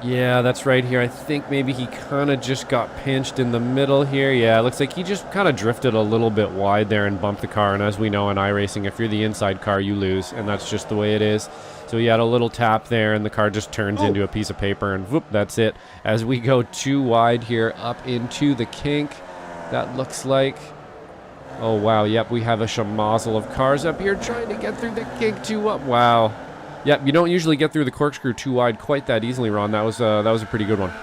Yeah, that's right here. I think maybe he kind of just got pinched in the middle here. Yeah, it looks like he just kind of drifted a little bit wide there and bumped the car. And as we know in iRacing, if you're the inside car, you lose, and that's just the way it is. So he had a little tap there, and the car just turns into a piece of paper, and whoop, that's it. As we go too wide here up into the kink, that looks like... Oh, wow, yep, we have a schmozzle of cars up here trying to get through the kink too up. Wow. Yep, you don't usually get through the corkscrew too wide quite that easily, Ron. That was a pretty good one.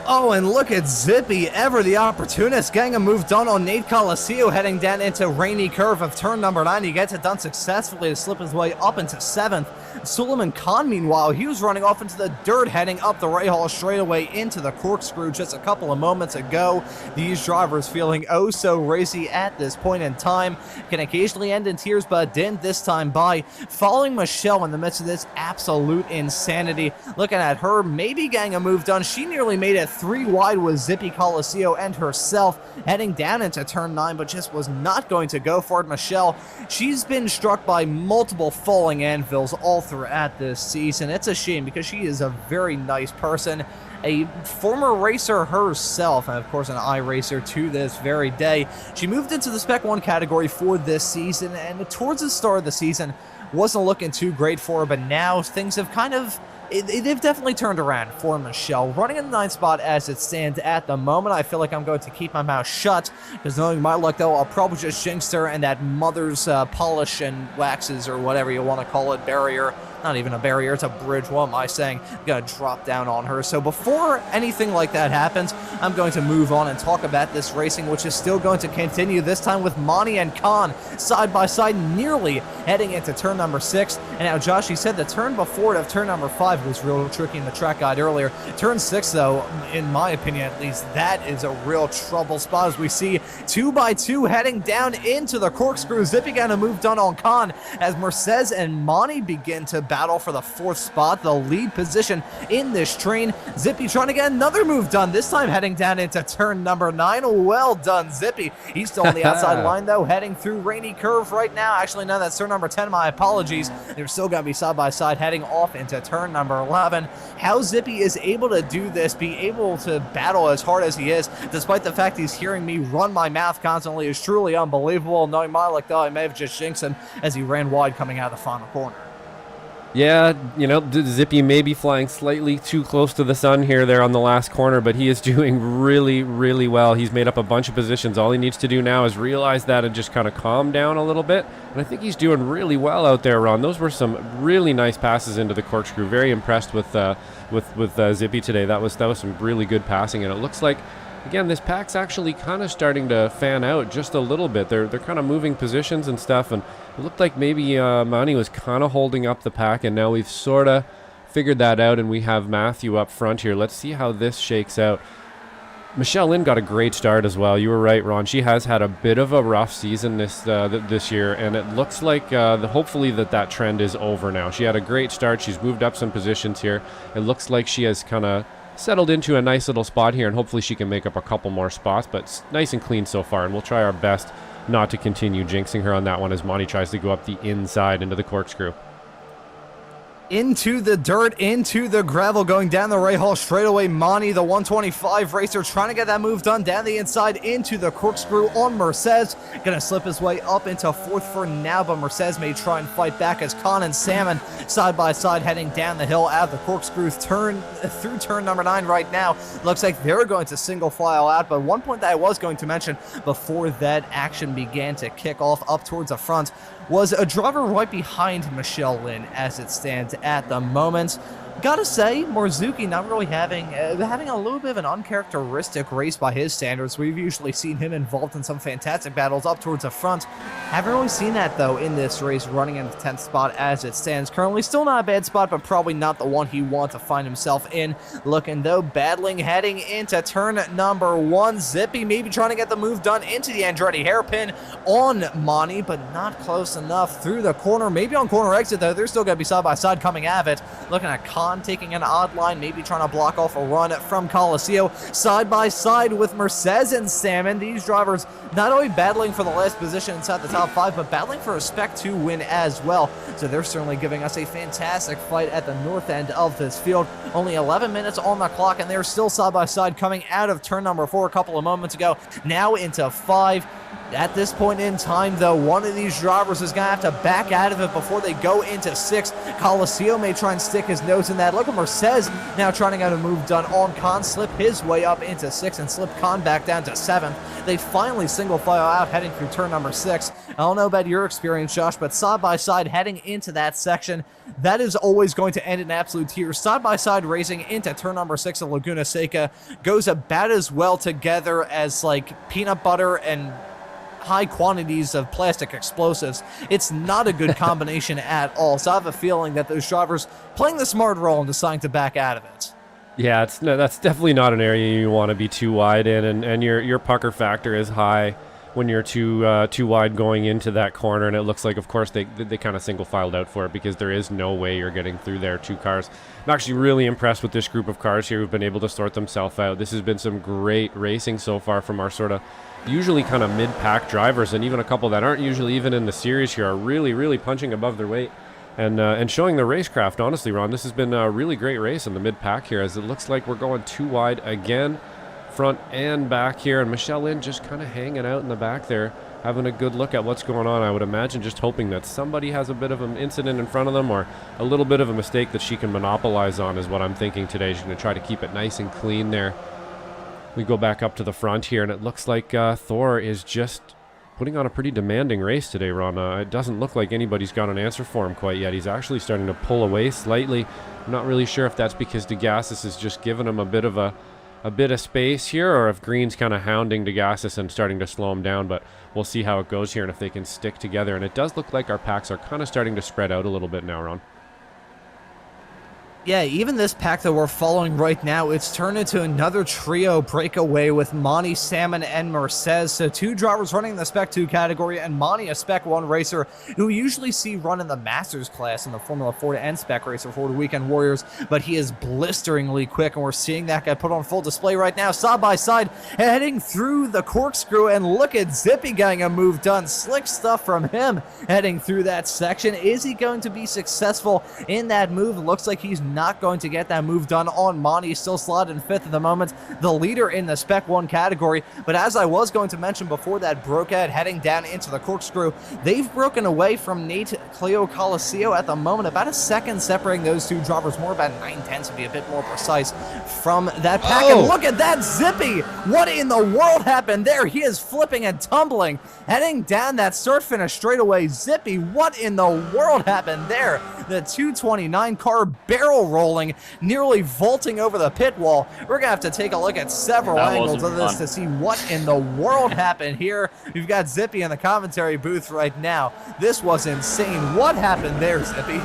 Oh, and look at Zippy, ever the opportunist, getting a move done on Nate Coliseum, heading down into rainy curve of turn number 9. He gets it done successfully to slip his way up into 7th. Suleiman Khan, meanwhile, he was running off into the dirt, heading up the Rahal straightaway into the corkscrew just a couple of moments ago. These drivers feeling oh so racy at this point in time. Can occasionally end in tears, but didn't this time by. Following Michele in the midst of this absolute insanity. Looking at her, maybe getting a move done. She nearly made it 3 wide with Zippy, Coliseum, and herself, heading down into turn 9, but just was not going to go for it. Michele, she's been struck by multiple falling anvils all throughout this season. It's a shame because she is a very nice person, a former racer herself, and of course an iRacer to this very day. She moved into the Spec 1 category for this season, and towards the start of the season wasn't looking too great for her, but now things have kind of they've definitely turned around for Michele. Running in the 9th spot as it stands at the moment. I feel like I'm going to keep my mouth shut, because knowing my luck, though, I'll probably just jinx her and that mother's polish and waxes, or whatever you want to call it, barrier. Not even a barrier, it's a bridge. What am I saying? I'm going to drop down on her. So before anything like that happens, I'm going to move on and talk about this racing, which is still going to continue, this time with Monty and Khan side by side, nearly heading into turn number 6. And now, Josh, you said the turn before it of turn number 5 was real tricky in the track guide earlier. Turn 6, though, in my opinion at least, that is a real trouble spot, as we see 2x2 heading down into the corkscrew. Zippy got a move done on Khan as Mercedes and Monty begin to battle for the 4th spot, the lead position in this train. Zippy trying to get another move done, this time heading down into turn number 9. Well done, Zippy. He's still on the outside line, though, heading through Rainy Curve right now. Actually, no, that's turn number 10. My apologies. They're still going to be side by side heading off into turn number 11. How Zippy is able to do this, be able to battle as hard as he is, despite the fact he's hearing me run my mouth constantly, is truly unbelievable. Knowing my luck, though, I may have just jinxed him as he ran wide coming out of the final corner. Yeah, you know, Zippy may be flying slightly too close to the sun here there on the last corner, but he is doing really, really well. He's made up a bunch of positions. All he needs to do now is realize that and just kind of calm down a little bit. And I think he's doing really well out there, Ron. Those were some really nice passes into the corkscrew. Very impressed with Zippy today. That was some really good passing, and it looks like, again, this pack's actually kind of starting to fan out just a little bit. They're kind of moving positions and stuff, and it looked like maybe Manny was kind of holding up the pack, and now we've sort of figured that out, and we have Matthew up front here. Let's see how this shakes out. Michele Lynn got a great start as well. You were right, Ron. She has had a bit of a rough season this year, and it looks like hopefully that trend is over now. She had a great start. She's moved up some positions here. It looks like she has kind of settled into a nice little spot here, and hopefully she can make up a couple more spots, but it's nice and clean so far, and we'll try our best not to continue jinxing her on that one as Monty tries to go up the inside into the corkscrew. Into the dirt, into the gravel, going down the right hall straight away. Monty, the 125 racer, trying to get that move done down the inside into the corkscrew on Mercedes. Gonna slip his way up into 4th for now, but Mercedes may try and fight back as Con and Salmon side by side heading down the hill out of the corkscrew through turn number 9 right now. Looks like they're going to single file out, but one point that I was going to mention before that action began to kick off up towards the front was a driver right behind Michele Lynn as it stands at the moment. Gotta say, Morzuki not really having a little bit of an uncharacteristic race by his standards. We've usually seen him involved in some fantastic battles up towards the front. Haven't really seen that, though, in this race, running in the 10th spot as it stands. Currently still not a bad spot, but probably not the one he wants to find himself in. Looking, though, battling, heading into turn number 1. Zippy maybe trying to get the move done into the Andretti hairpin on Monty, but not close enough through the corner. Maybe on corner exit, though. They're still going to be side by side coming at it. Looking at Con taking an odd line, maybe trying to block off a run from Coliseo. Side by side with Mercedes and Salmon. These drivers not only battling for the last position inside the top 5, but battling for a Spec 2 win as well. So they're certainly giving us a fantastic fight at the north end of this field. Only 11 minutes on the clock, and they're still side by side coming out of turn number 4 a couple of moments ago. Now into 5. At this point in time, though, one of these drivers is going to have to back out of it before they go into 6. Coliseo may try and stick his nose in that. Look at Mercedes now trying to get a move done on Con, slip his way up into 6 and slip Con back down to 7th. They finally single file out heading through turn number 6. I don't know about your experience, Josh, but side by side heading into that section, that is always going to end in absolute tears. Side by side racing into turn number 6 of Laguna Seca goes about as well together as like peanut butter and high quantities of plastic explosives. It's not a good combination at all. So I have a feeling that those drivers playing the smart role and deciding to back out of it. Yeah, that's definitely not an area you want to be too wide in, and your pucker factor is high when you're too wide going into that corner, and it looks like, of course, they kind of single filed out for it because there is no way you're getting through there. 2 cars. I'm actually really impressed with this group of cars here who've been able to sort themselves out. This has been some great racing so far from our sort of usually kind of mid-pack drivers, and even a couple that aren't usually even in the series here are really punching above their weight and showing their racecraft. Honestly, Ron, this has been a really great race in the mid-pack here, as it looks like we're going too wide again, front and back here, and Michele Lynn just kind of hanging out in the back there, having a good look at what's going on. I would imagine just hoping that somebody has a bit of an incident in front of them or a little bit of a mistake that she can monopolize on is what I'm thinking today. She's going to try to keep it nice and clean there. We go back up to the front here, and it looks like Thor is just putting on a pretty demanding race today, Ron. It doesn't look like anybody's got an answer for him quite yet. He's actually starting to pull away slightly. I'm not really sure if that's because DeGassis is just giving him a bit of space here, or if Green's kind of hounding DeGassis and starting to slow him down, but we'll see how it goes here and if they can stick together. And it does look like our packs are kind of starting to spread out a little bit now, Ron. Yeah, even this pack that we're following right now, it's turned into another trio breakaway with Monty, Salmon, and Mercedes. So 2 drivers running in the Spec 2 category, and Monty, a Spec 1 racer, who we usually see run in the Masters class in the Formula Ford and Spec racer for the Weekend Warriors, but he is blisteringly quick, and we're seeing that guy put on full display right now, side by side, heading through the corkscrew, and look at Zippy getting a move done. Slick stuff from him heading through that section. Is he going to be successful in that move? Looks like he's not going to get that move done on Monty, still slotted in 5th at the moment, the leader in the Spec 1 category. But as I was going to mention before that broke out heading down into the corkscrew, they've broken away from Nate Cleo Coliseo at the moment, about a second separating those 2 drivers, more about 9/10 to be a bit more precise from that pack. And look at that Zippy! What in the world happened there? He is flipping and tumbling, heading down that start-finish straightaway. Zippy, what in the world happened there? The 229 car barrel rolling, nearly vaulting over the pit wall. We're gonna have to take a look at several angles of this to see what in the world happened here. We've got Zippy in the commentary booth right now. This was insane. What happened there, Zippy?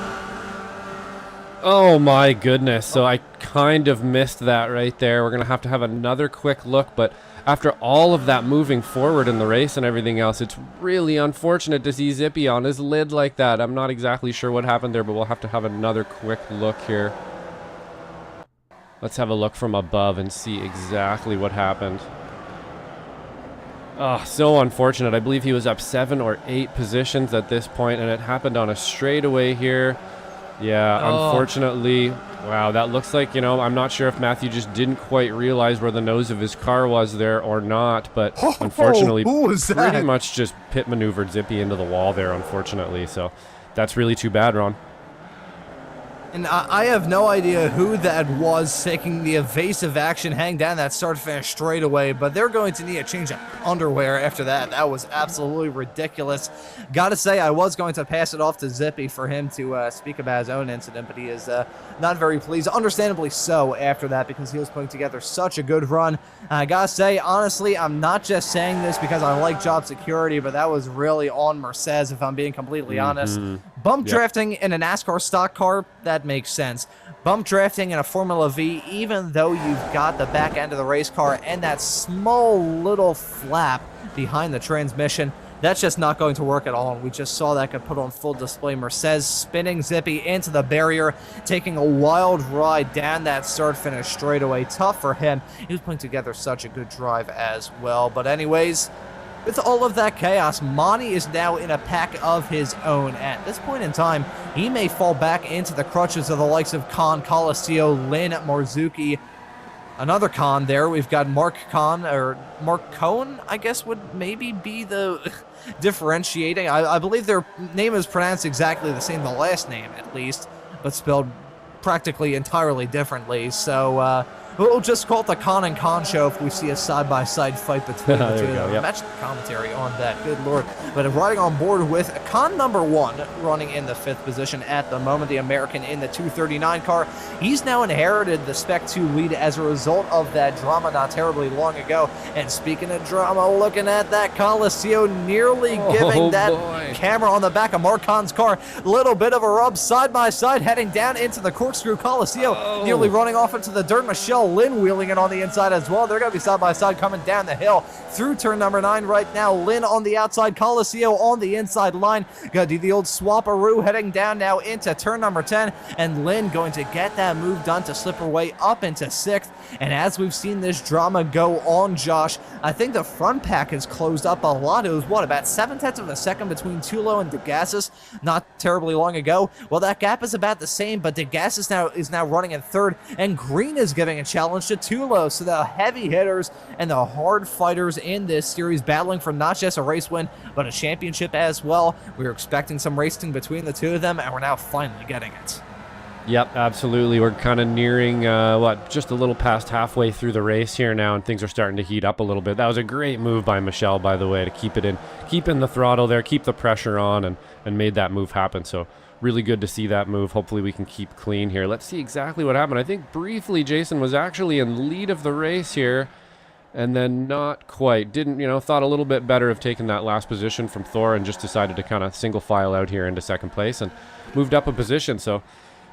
Oh my goodness. So I kind of missed that right there. We're going to have another quick look, but after all of that moving forward in the race and everything else, it's really unfortunate to see Zippy on his lid like that. I'm not exactly sure what happened there, but we'll have to have another quick look here. Let's have a look from above and see exactly what happened. Oh, so unfortunate. I believe he was up 7 or 8 positions at this point, and it happened on a straightaway here. Yeah, unfortunately, wow, that looks like, you know, I'm not sure if Matthew just didn't quite realize where the nose of his car was there or not, but unfortunately, pretty much just pit maneuvered Zippy into the wall there, unfortunately. So that's really too bad, Ron. And I have no idea who that was taking the evasive action, hang down that start-finish straightaway, but they're going to need a change of underwear after that. That was absolutely ridiculous. Gotta say, I was going to pass it off to Zippy for him to speak about his own incident, but he is not very pleased, understandably so, after that, because he was putting together such a good run. I gotta say, honestly, I'm not just saying this because I like job security, but that was really on Mercedes, if I'm being completely honest. Bump drafting in a NASCAR stock car, that makes sense. Bump drafting in a Formula V, even though you've got the back end of the race car and that small little flap behind the transmission, that's just not going to work at all. And we just saw that get put on full display. Mercedes spinning Zippy into the barrier, taking a wild ride down that start-finish straightaway. Tough for him. He was putting together such a good drive as well. But anyways, with all of that chaos, Monty is now in a pack of his own. At this point in time, he may fall back into the crutches of the likes of Khan, Coliseo, Lynn, Marzuki. Another Khan there. We've got Mark Khan, or Mark Cohn, I guess would maybe be the differentiating. I believe their name is pronounced exactly the same, the last name at least, but spelled practically entirely differently. So, we'll just call it the Khan and Khan show if we see a side-by-side fight between the two. Imagine the commentary on that, good lord. But riding on board with Khan number 1, running in the 5th position at the moment, the American in the 239 car. He's now inherited the Spec 2 lead as a result of that drama not terribly long ago. And speaking of drama, looking at that, Coliseo nearly giving that camera on the back of Mark Khan's car little bit of a rub, side-by-side, heading down into the corkscrew. Coliseo nearly running off into the dirt. Michele, Lynn wheeling it on the inside as well. They're going to be side-by-side coming down the hill through turn number 9 right now. Lynn on the outside, Coliseo on the inside line. Going to do the old swap-a-roo, heading down now into turn number 10. And Lynn going to get that move done to slip her way up into 6th. And as we've seen this drama go on, Josh, I think the front pack has closed up a lot. It was, what, about 7/10 of a second between Tulo and DeGassis not terribly long ago? Well, that gap is about the same, but DeGassis is now running in 3rd, and Green is giving a challenge to Tulo. So the heavy hitters and the hard fighters in this series battling for not just a race win, but a championship as well. We were expecting some racing between the two of them, and we're now finally getting it. Yep, absolutely. We're kind of nearing, just a little past halfway through the race here now, and things are starting to heat up a little bit. That was a great move by Michele, by the way, to keep in the throttle there, keep the pressure on, and made that move happen. So really good to see that move. Hopefully we can keep clean here. Let's see exactly what happened. I think briefly Jason was actually in lead of the race here, and then not quite. Thought a little bit better of taking that last position from Thor, and just decided to kind of single file out here into 2nd place and moved up a position. So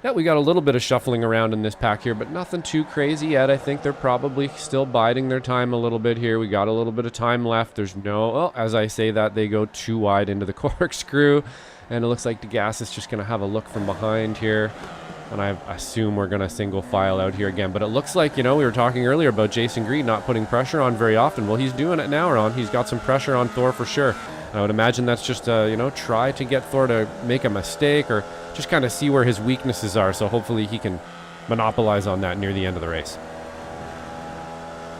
Yeah, we got a little bit of shuffling around in this pack here, but nothing too crazy yet. I think they're probably still biding their time a little bit here. We got a little bit of time left. There's no, well, as I say that, they go too wide into the corkscrew, and it looks like DeGas is just going to have a look from behind here. And I assume we're going to single file out here again. But it looks like, you know, we were talking earlier about Jason Green not putting pressure on very often. Well, he's doing it now, Ron. He's got some pressure on Thor for sure. I would imagine that's just, you know, try to get Thor to make a mistake or just kind of see where his weaknesses are. So hopefully he can monopolize on that near the end of the race.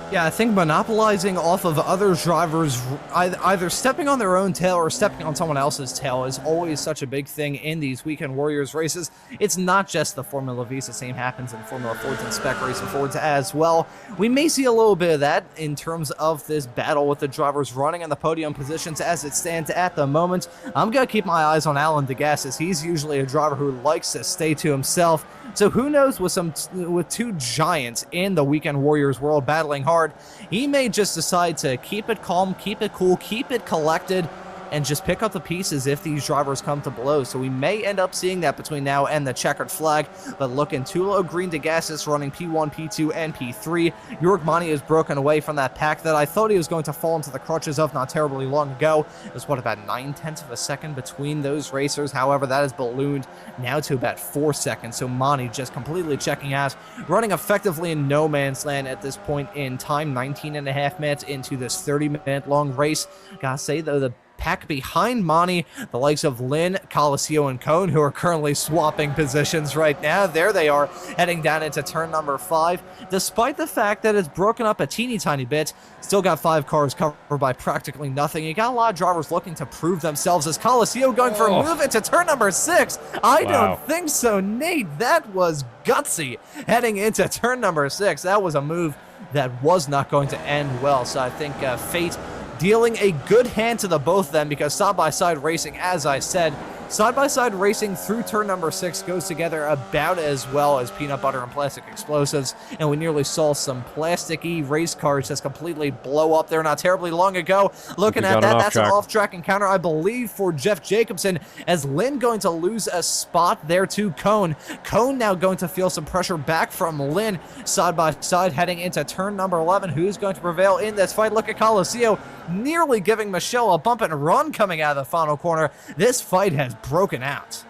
Yeah, I think monopolizing off of other drivers, either stepping on their own tail or stepping on someone else's tail, is always such a big thing in these Weekend Warriors races. It's not just the Formula Vee, the same happens in Formula Fords and Spec Racing Fords as well. We may see a little bit of that in terms of this battle with the drivers running on the podium positions as it stands at the moment. I'm going to keep my eyes on Alan DeGas, as he's usually a driver who likes to stay to himself. So who knows, with two giants in the Weekend Warriors world battling hard, he may just decide to keep it calm, keep it cool, keep it collected, and just pick up the pieces if these drivers come to blows. So we may end up seeing that between now and the checkered flag. But looking, Tulo Green DeGas is running P1, P2, and P3. York Monty is broken away from that pack that I thought he was going to fall into the crutches of not terribly long ago. It was, what, about 9/10 of a second between those racers. However, that has ballooned now to about 4 seconds. So Monty just completely checking out, running effectively in no man's land at this point in time, 19.5 minutes into this 30-minute long race. Gotta say, though, the pack behind Monty, the likes of Lynn, Colacio, and Cone, who are currently swapping positions right now. There they are, heading down into turn number 5. Despite the fact that it's broken up a teeny tiny bit, still got 5 cars covered by practically nothing. You got a lot of drivers looking to prove themselves, as Colacio going for a move into turn number 6. I don't think so, Nate. That was gutsy, heading into turn number 6. That was a move that was not going to end well. So I think fate dealing a good hand to the both of them, because side-by-side racing, as I said, side-by-side racing through turn number 6 goes together about as well as peanut butter and plastic explosives, and we nearly saw some plasticky race cars just completely blow up there not terribly long ago. Looking at that, that's an off-track encounter, I believe, for Jeff Jacobson, as Lynn going to lose a spot there to Cone. Cone now going to feel some pressure back from Lynn, side-by-side heading into turn number 11. Who's going to prevail in this fight? Look at Colacio nearly giving Michele a bump and run coming out of the final corner. This fight has broken out.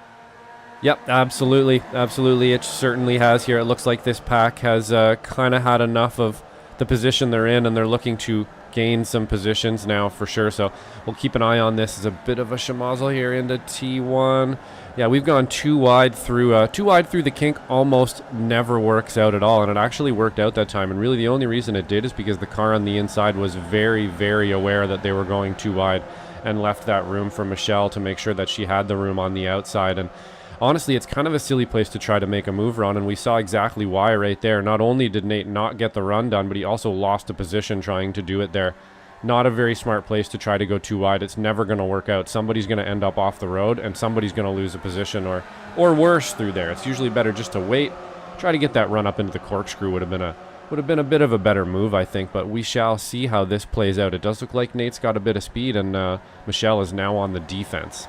Yep, absolutely. Absolutely. It certainly has here. It looks like this pack has kind of had enough of the position they're in, and they're looking to gain some positions now for sure. So we'll keep an eye on this. As a bit of a schmozzle here into T1. Yeah, we've gone too wide through the kink. Almost never works out at all, and it actually worked out that time. And really the only reason it did is because the car on the inside was very, very aware that they were going too wide and left that room for Michele to make sure that she had the room on the outside. And honestly, it's kind of a silly place to try to make a move run, and we saw exactly why right there. Not only did Nate not get the run done, but he also lost a position trying to do it there. Not a very smart place to try to go too wide. It's never going to work out. Somebody's going to end up off the road, and somebody's going to lose a position or worse through there. It's usually better just to wait. Try to get that run up into the corkscrew would have been a bit of a better move, I think, but we shall see how this plays out. It does look like Nate's got a bit of speed, and Michele is now on the defense.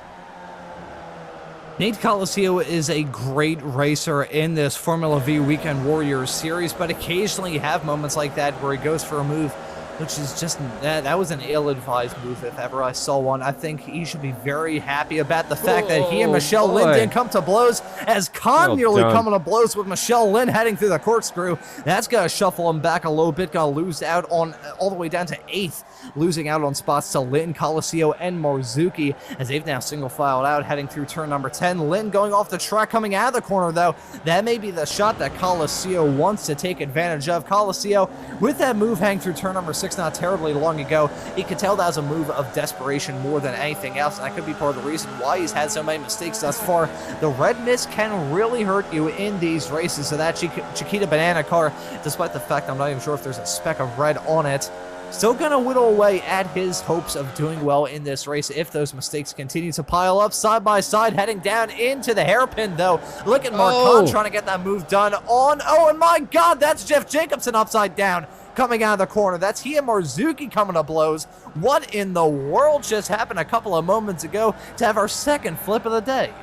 Nate Colacio is a great racer in this Formula Vee Weekend Warriors series, but occasionally you have moments like that where he goes for a move which is just, that was an ill-advised move if ever I saw one. I think he should be very happy about the fact that he and Michele Lynn didn't come to blows, as Khan nearly coming to blows with Michele Lynn heading through the corkscrew. That's going to shuffle him back a little bit, going to lose out on all the way down to 8th, losing out on spots to Lynn, Colacio, and Marzuki, as they've now single-filed out, heading through turn number 10. Lynn going off the track, coming out of the corner, though. That may be the shot that Colacio wants to take advantage of. Colacio, with that move hanging through turn number 6 not terribly long ago, he could tell that was a move of desperation more than anything else, and that could be part of the reason why he's had so many mistakes thus far. The red mist can really hurt you in these races, so that Chiquita Banana car, despite the fact I'm not even sure if there's a speck of red on it, still going to whittle away at his hopes of doing well in this race if those mistakes continue to pile up. Side by side, heading down into the hairpin, though. Look at Mark Hahn trying to get that move done on. Oh, and my God, that's Jeff Jacobson upside down coming out of the corner. That's he and Marzuki coming to blows. What in the world just happened a couple of moments ago to have our second flip of the day?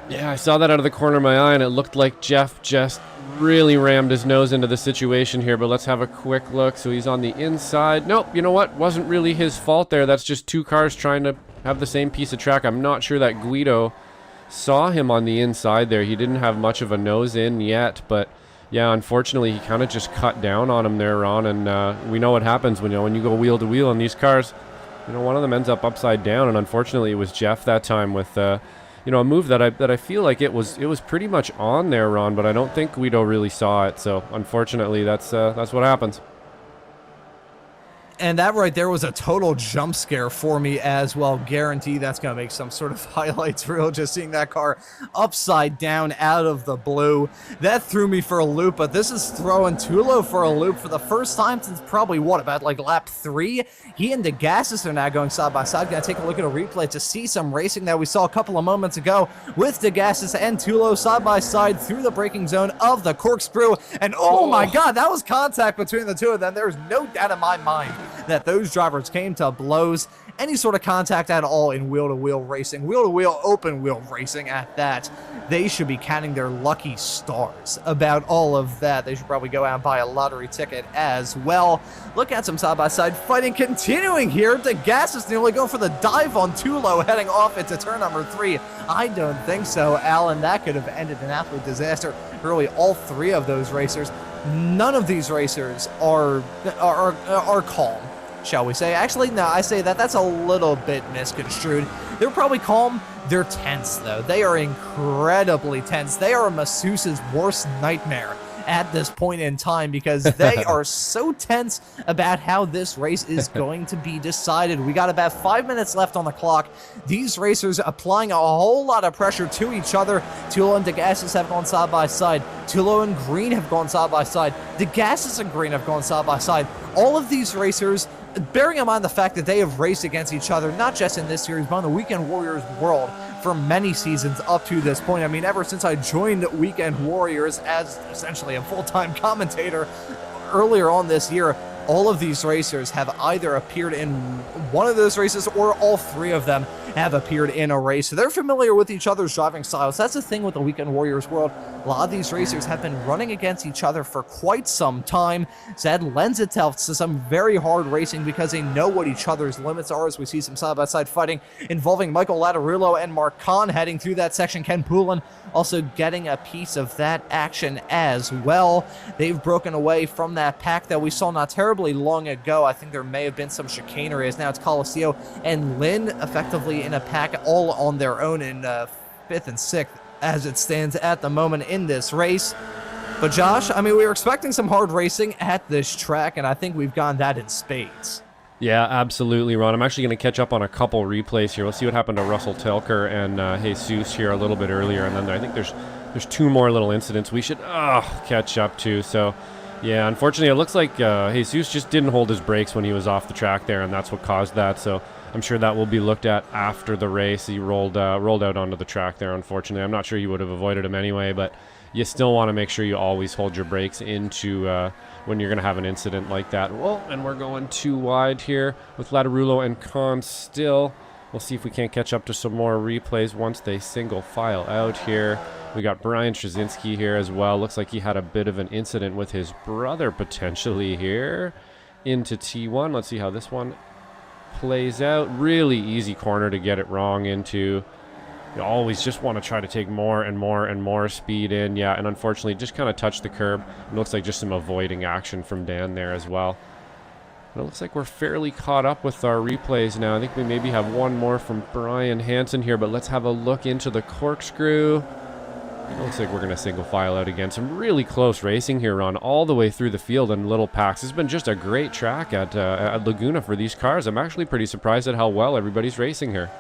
Yeah, I saw that out of the corner of my eye, and it looked like Jeff just really rammed his nose into the situation here, but let's have a quick look. So he's on the inside. Nope, you know what? Wasn't really his fault there. That's just two cars trying to have the same piece of track. I'm not sure that Guido saw him on the inside there. He didn't have much of a nose in yet, but yeah, unfortunately, he kind of just cut down on him there, Ron, and we know what happens when you go wheel to wheel in these cars. One of them ends up upside down, and unfortunately, it was Jeff that time with a move that I feel like it was pretty much on there, Ron, but I don't think Guido really saw it. So unfortunately, that's what happens. And that right there was a total jump scare for me as well. Guarantee that's going to make some sort of highlights reel, just seeing that car upside down out of the blue. That threw me for a loop, but this is throwing Tulo for a loop for the first time since probably, about like lap 3? He and DeGassis are now going side by side. Going to take a look at a replay to see some racing that we saw a couple of moments ago with DeGassis and Tulo side by side through the braking zone of the corkscrew. And oh my God, that was contact between the two of them. There's no doubt in my mind that those drivers came to blows. Any sort of contact at all in wheel-to-wheel racing, wheel-to-wheel open-wheel racing at that, they should be counting their lucky stars about all of that. They should probably go out and buy a lottery ticket as well. Look at some side-by-side fighting continuing here. DeGassis nearly going for the dive on Tulo, heading off into turn number 3. I don't think so, Alan. That could have ended an absolute disaster. Really, all 3 of those racers. None of these racers are calm, shall we say. Actually, no, I say that's a little bit misconstrued. They're probably calm. They're tense, though. They are incredibly tense. They are Masseuse's worst nightmare at this point in time because they are so tense about how this race is going to be decided. We got about 5 minutes left on the clock. These racers applying a whole lot of pressure to each other. Tulo and DeGassis have gone side by side. Tulo and Green have gone side by side. DeGassis and Green have gone side by side. All of these racers, bearing in mind the fact that they have raced against each other, not just in this series, but in the Weekend Warriors world for many seasons up to this point. I mean, ever since I joined Weekend Warriors as essentially a full-time commentator earlier on this year, all of these racers have either appeared in one of those races or all 3 of them have appeared in a race. So they're familiar with each other's driving styles. That's the thing with the Weekend Warriors world. A lot of these racers have been running against each other for quite some time. So that lends itself to some very hard racing because they know what each other's limits are, as we see some side-by-side fighting involving Michael Lattarulo and Mark Kahn heading through that section. Ken Poulin also getting a piece of that action as well. They've broken away from that pack that we saw not terribly long ago. I think there may have been some chicanery, as now it's Coliseum and Lynn effectively in a pack all on their own in 5th and 6th as it stands at the moment in this race. But Josh, I mean, we were expecting some hard racing at this track, and I think we've gotten that in spades. Yeah, absolutely, Ron. I'm actually going to catch up on a couple replays here. We'll see what happened to Russell Telker and Jesus here a little bit earlier, and then I think there's 2 more little incidents we should catch up to. So, yeah, unfortunately, it looks like Jesus just didn't hold his brakes when he was off the track there, and that's what caused that. So I'm sure that will be looked at after the race. He rolled out onto the track there, unfortunately. I'm not sure you would have avoided him anyway, but you still want to make sure you always hold your brakes into when you're going to have an incident like that. Well, and we're going too wide here with Lattarulo and Kahn still. We'll see if we can't catch up to some more replays once they single file out here. We got Brian Straczynski here as well. Looks like he had a bit of an incident with his brother potentially here into T1. Let's see how this one plays out. Really easy corner to get it wrong into. You always just want to try to take more and more and more speed in. Yeah, and unfortunately just kind of touched the curb. It looks like just some avoiding action from Dan there as well. But it looks like we're fairly caught up with our replays now. I think we maybe have one more from Brian Hansen here, but let's have a look into the corkscrew. It looks like we're going to single file out again. Some really close racing here, Ron, all the way through the field in little packs. It's been just a great track at Laguna for these cars. I'm actually pretty surprised at how well everybody's racing here.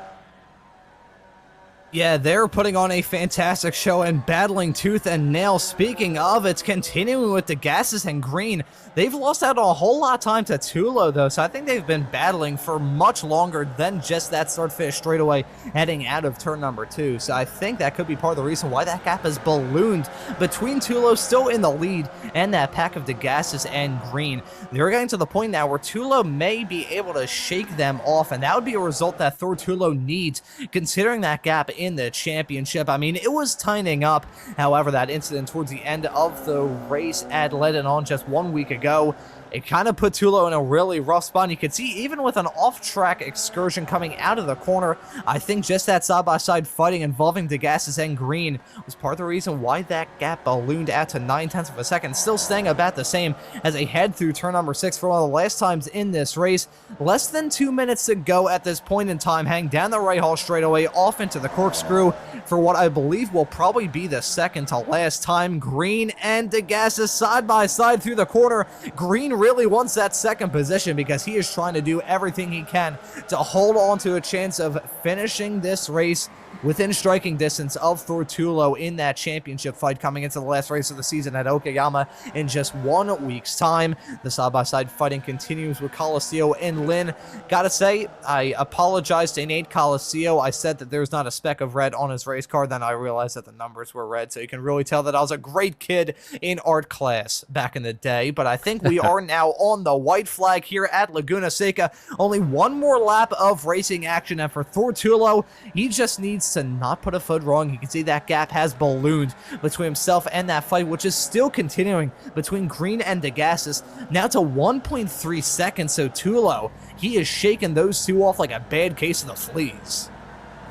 Yeah, they're putting on a fantastic show and battling tooth and nail. Speaking of, it's continuing with DeGassis and Green. They've lost out on a whole lot of time to Tulo, though, so I think they've been battling for much longer than just that start-finish straightaway heading out of turn number 2. So I think that could be part of the reason why that gap has ballooned between Tulo still in the lead and that pack of DeGassis and Green. They're getting to the point now where Tulo may be able to shake them off, and that would be a result that Thor Tulo needs, considering that gap in the championship. I mean, it was tightening up. However, that incident towards the end of the race at Lebanon just 1 week ago, it kind of put Tulo in a really rough spot. You could see even with an off-track excursion coming out of the corner, I think just that side-by-side fighting involving DeGassis and Green was part of the reason why that gap ballooned out to 9/10 of a second, still staying about the same as they head through turn number 6 for one of the last times in this race. Less than 2 minutes to go at this point in time. Hang down the right haul straightaway, off into the corkscrew for what I believe will probably be the second to last time. Green and DeGassis side-by-side through the corner. Green really wants that second position because he is trying to do everything he can to hold on to a chance of finishing this race within striking distance of Thor Tulo in that championship fight coming into the last race of the season at Okayama in just 1 week's time. The side-by-side fighting continues with Coliseum and Lynn. Gotta say, I apologize to Nate Coliseum. I said that there's not a speck of red on his race card, then I realized that the numbers were red, so you can really tell that I was a great kid in art class back in the day. But I think we are now on the white flag here at Laguna Seca. Only one more lap of racing action, and for Thor Tulo, he just needs to not put a foot wrong. You can see that gap has ballooned between himself and that fight, which is still continuing between Green and DeGassis, now to 1.3 seconds. So Tulo, he is shaking those two off like a bad case of the fleas.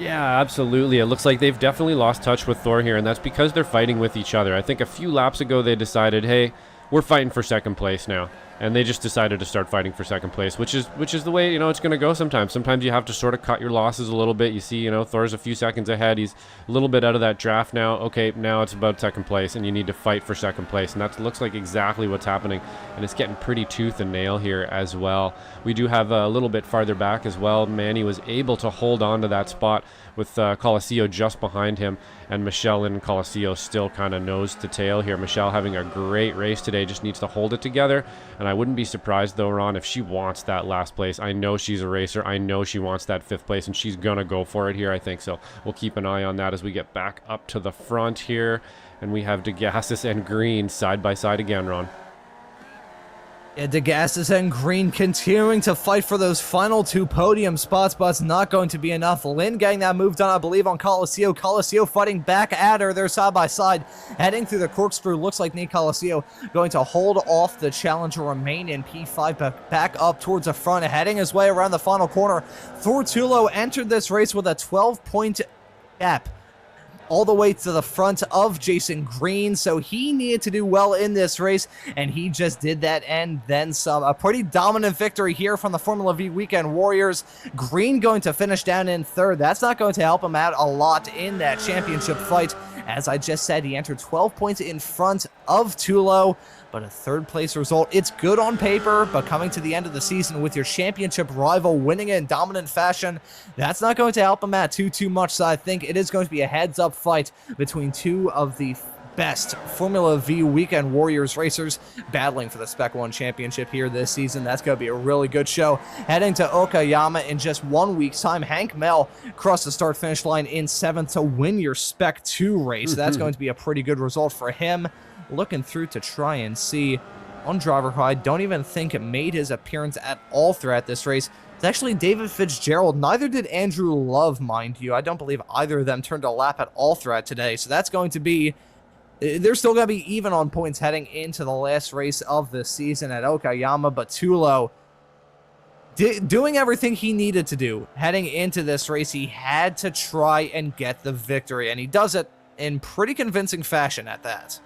Yeah, absolutely. It looks like they've definitely lost touch with Thor here, and that's because they're fighting with each other. I think a few laps ago they decided, hey, we're fighting for second place now. And they just decided to start fighting for second place, which is the way, it's going to go sometimes. Sometimes you have to sort of cut your losses a little bit. You see, Thor's a few seconds ahead. He's a little bit out of that draft now. Okay, now it's about second place, and you need to fight for second place. And that looks like exactly what's happening. And it's getting pretty tooth and nail here as well. We do have a little bit farther back as well. Manny was able to hold on to that spot with Coliseum just behind him, and Michele and Coliseum still kind of nose to tail here. Michele having a great race today, just needs to hold it together, and I wouldn't be surprised though, Ron, if she wants that last place. I know she's a racer. I know she wants that 5th place, and she's gonna go for it here, I think. So we'll keep an eye on that as we get back up to the front here, and we have DeGassis and Green side by side again, Ron. Yeah, DeGassis and Green continuing to fight for those final 2 podium spots, but it's not going to be enough. Lynn getting that move done, I believe, on Coliseum. Coliseum fighting back at her. They're side by side, heading through the corkscrew. Looks like Nate Coliseum going to hold off the challenger, remain in P5, but back up towards the front, heading his way around the final corner. Thor Tulo entered this race with a 12-point gap all the way to the front of Jason Green, so he needed to do well in this race, and he just did that and then some. A pretty dominant victory here from the Formula Vee Weekend Warriors. Green going to finish down in 3rd. That's not going to help him out a lot in that championship fight. As I just said, he entered 12 points in front of Tulo, but a 3rd place result. It's good on paper, but coming to the end of the season with your championship rival winning in dominant fashion, that's not going to help him out too much. So I think it is going to be a heads-up fight between 2 of the best Formula Vee Weekend Warriors racers battling for the Spec 1 championship here this season. That's going to be a really good show. Heading to Okayama in just 1 week's time, Hank Mel crossed the start-finish line in 7th to win your Spec 2 race. That's going to be a pretty good result for him. Looking through to try and see on driver who I don't even think it made his appearance at all throughout this race. It's actually David Fitzgerald. Neither did Andrew Love, mind you. I don't believe either of them turned a lap at all throughout today. So that's going to be... They're still going to be even on points heading into the last race of the season at Okayama, but Tulo doing everything he needed to do heading into this race. He had to try and get the victory, and he does it in pretty convincing fashion at that.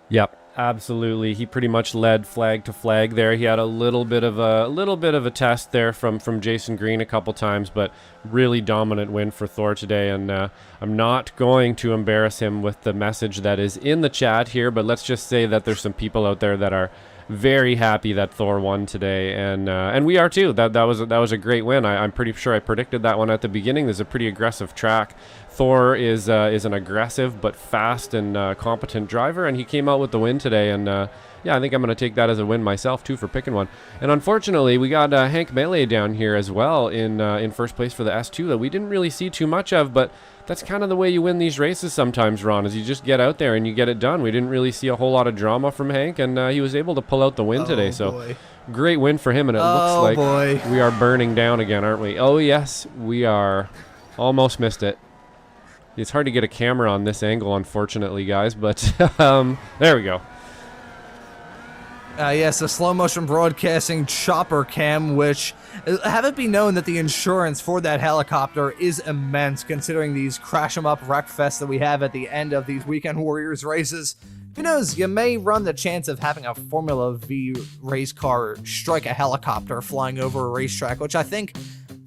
Yep, absolutely. He pretty much led flag to flag there. He had a little bit of a test there from Jason Green a couple times, but really dominant win for Thor today. And I'm not going to embarrass him with the message that is in the chat here, but let's just say that there's some people out there that are very happy that Thor won today, and we are too. That was a great win. I'm pretty sure I predicted that one at the beginning. There's a pretty aggressive track. Thor is an aggressive but fast and competent driver, and he came out with the win today. And yeah, I think I'm going to take that as a win myself too for picking one. And unfortunately, we got Hank Melee down here as well in first place for the S2 that we didn't really see too much of, but that's kind of the way you win these races sometimes, Ron, is you just get out there and you get it done. We didn't really see a whole lot of drama from Hank, and he was able to pull out the win today. So great win for him, and it looks like we are burning down again, aren't we? Oh, yes, we are. Almost missed it. It's hard to get a camera on this angle, unfortunately, guys, but there we go. Yes, a slow motion broadcasting chopper cam, which have it be known that the insurance for that helicopter is immense, considering these crash 'em up wreck fests that we have at the end of these Weekend Warriors races. Who knows, you may run the chance of having a Formula V race car strike a helicopter flying over a racetrack, which I think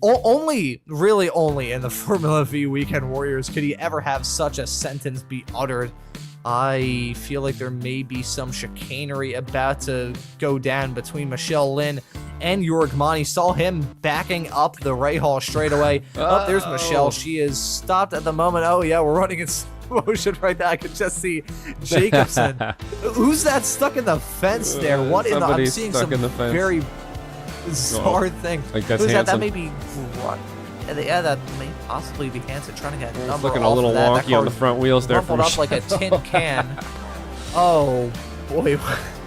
really only in the Formula V Weekend Warriors could he ever have such a sentence be uttered. I feel like there may be some chicanery about to go down between Michele, Lynn, and Yorgmani. Saw him backing up the Rahal straightaway. Oh, there's Michele. She is stopped at the moment. Oh, yeah, we're running in slow motion right now. I can just see Jacobson. Who's that stuck in the fence there? What in the... I'm seeing some very bizarre thing. Like that's Who's Hansen. That may be... Yeah, that may possibly be Hansen trying to get a number off looking a little wonky on the front wheels there. Rumpled up like a tin can. Oh, boy.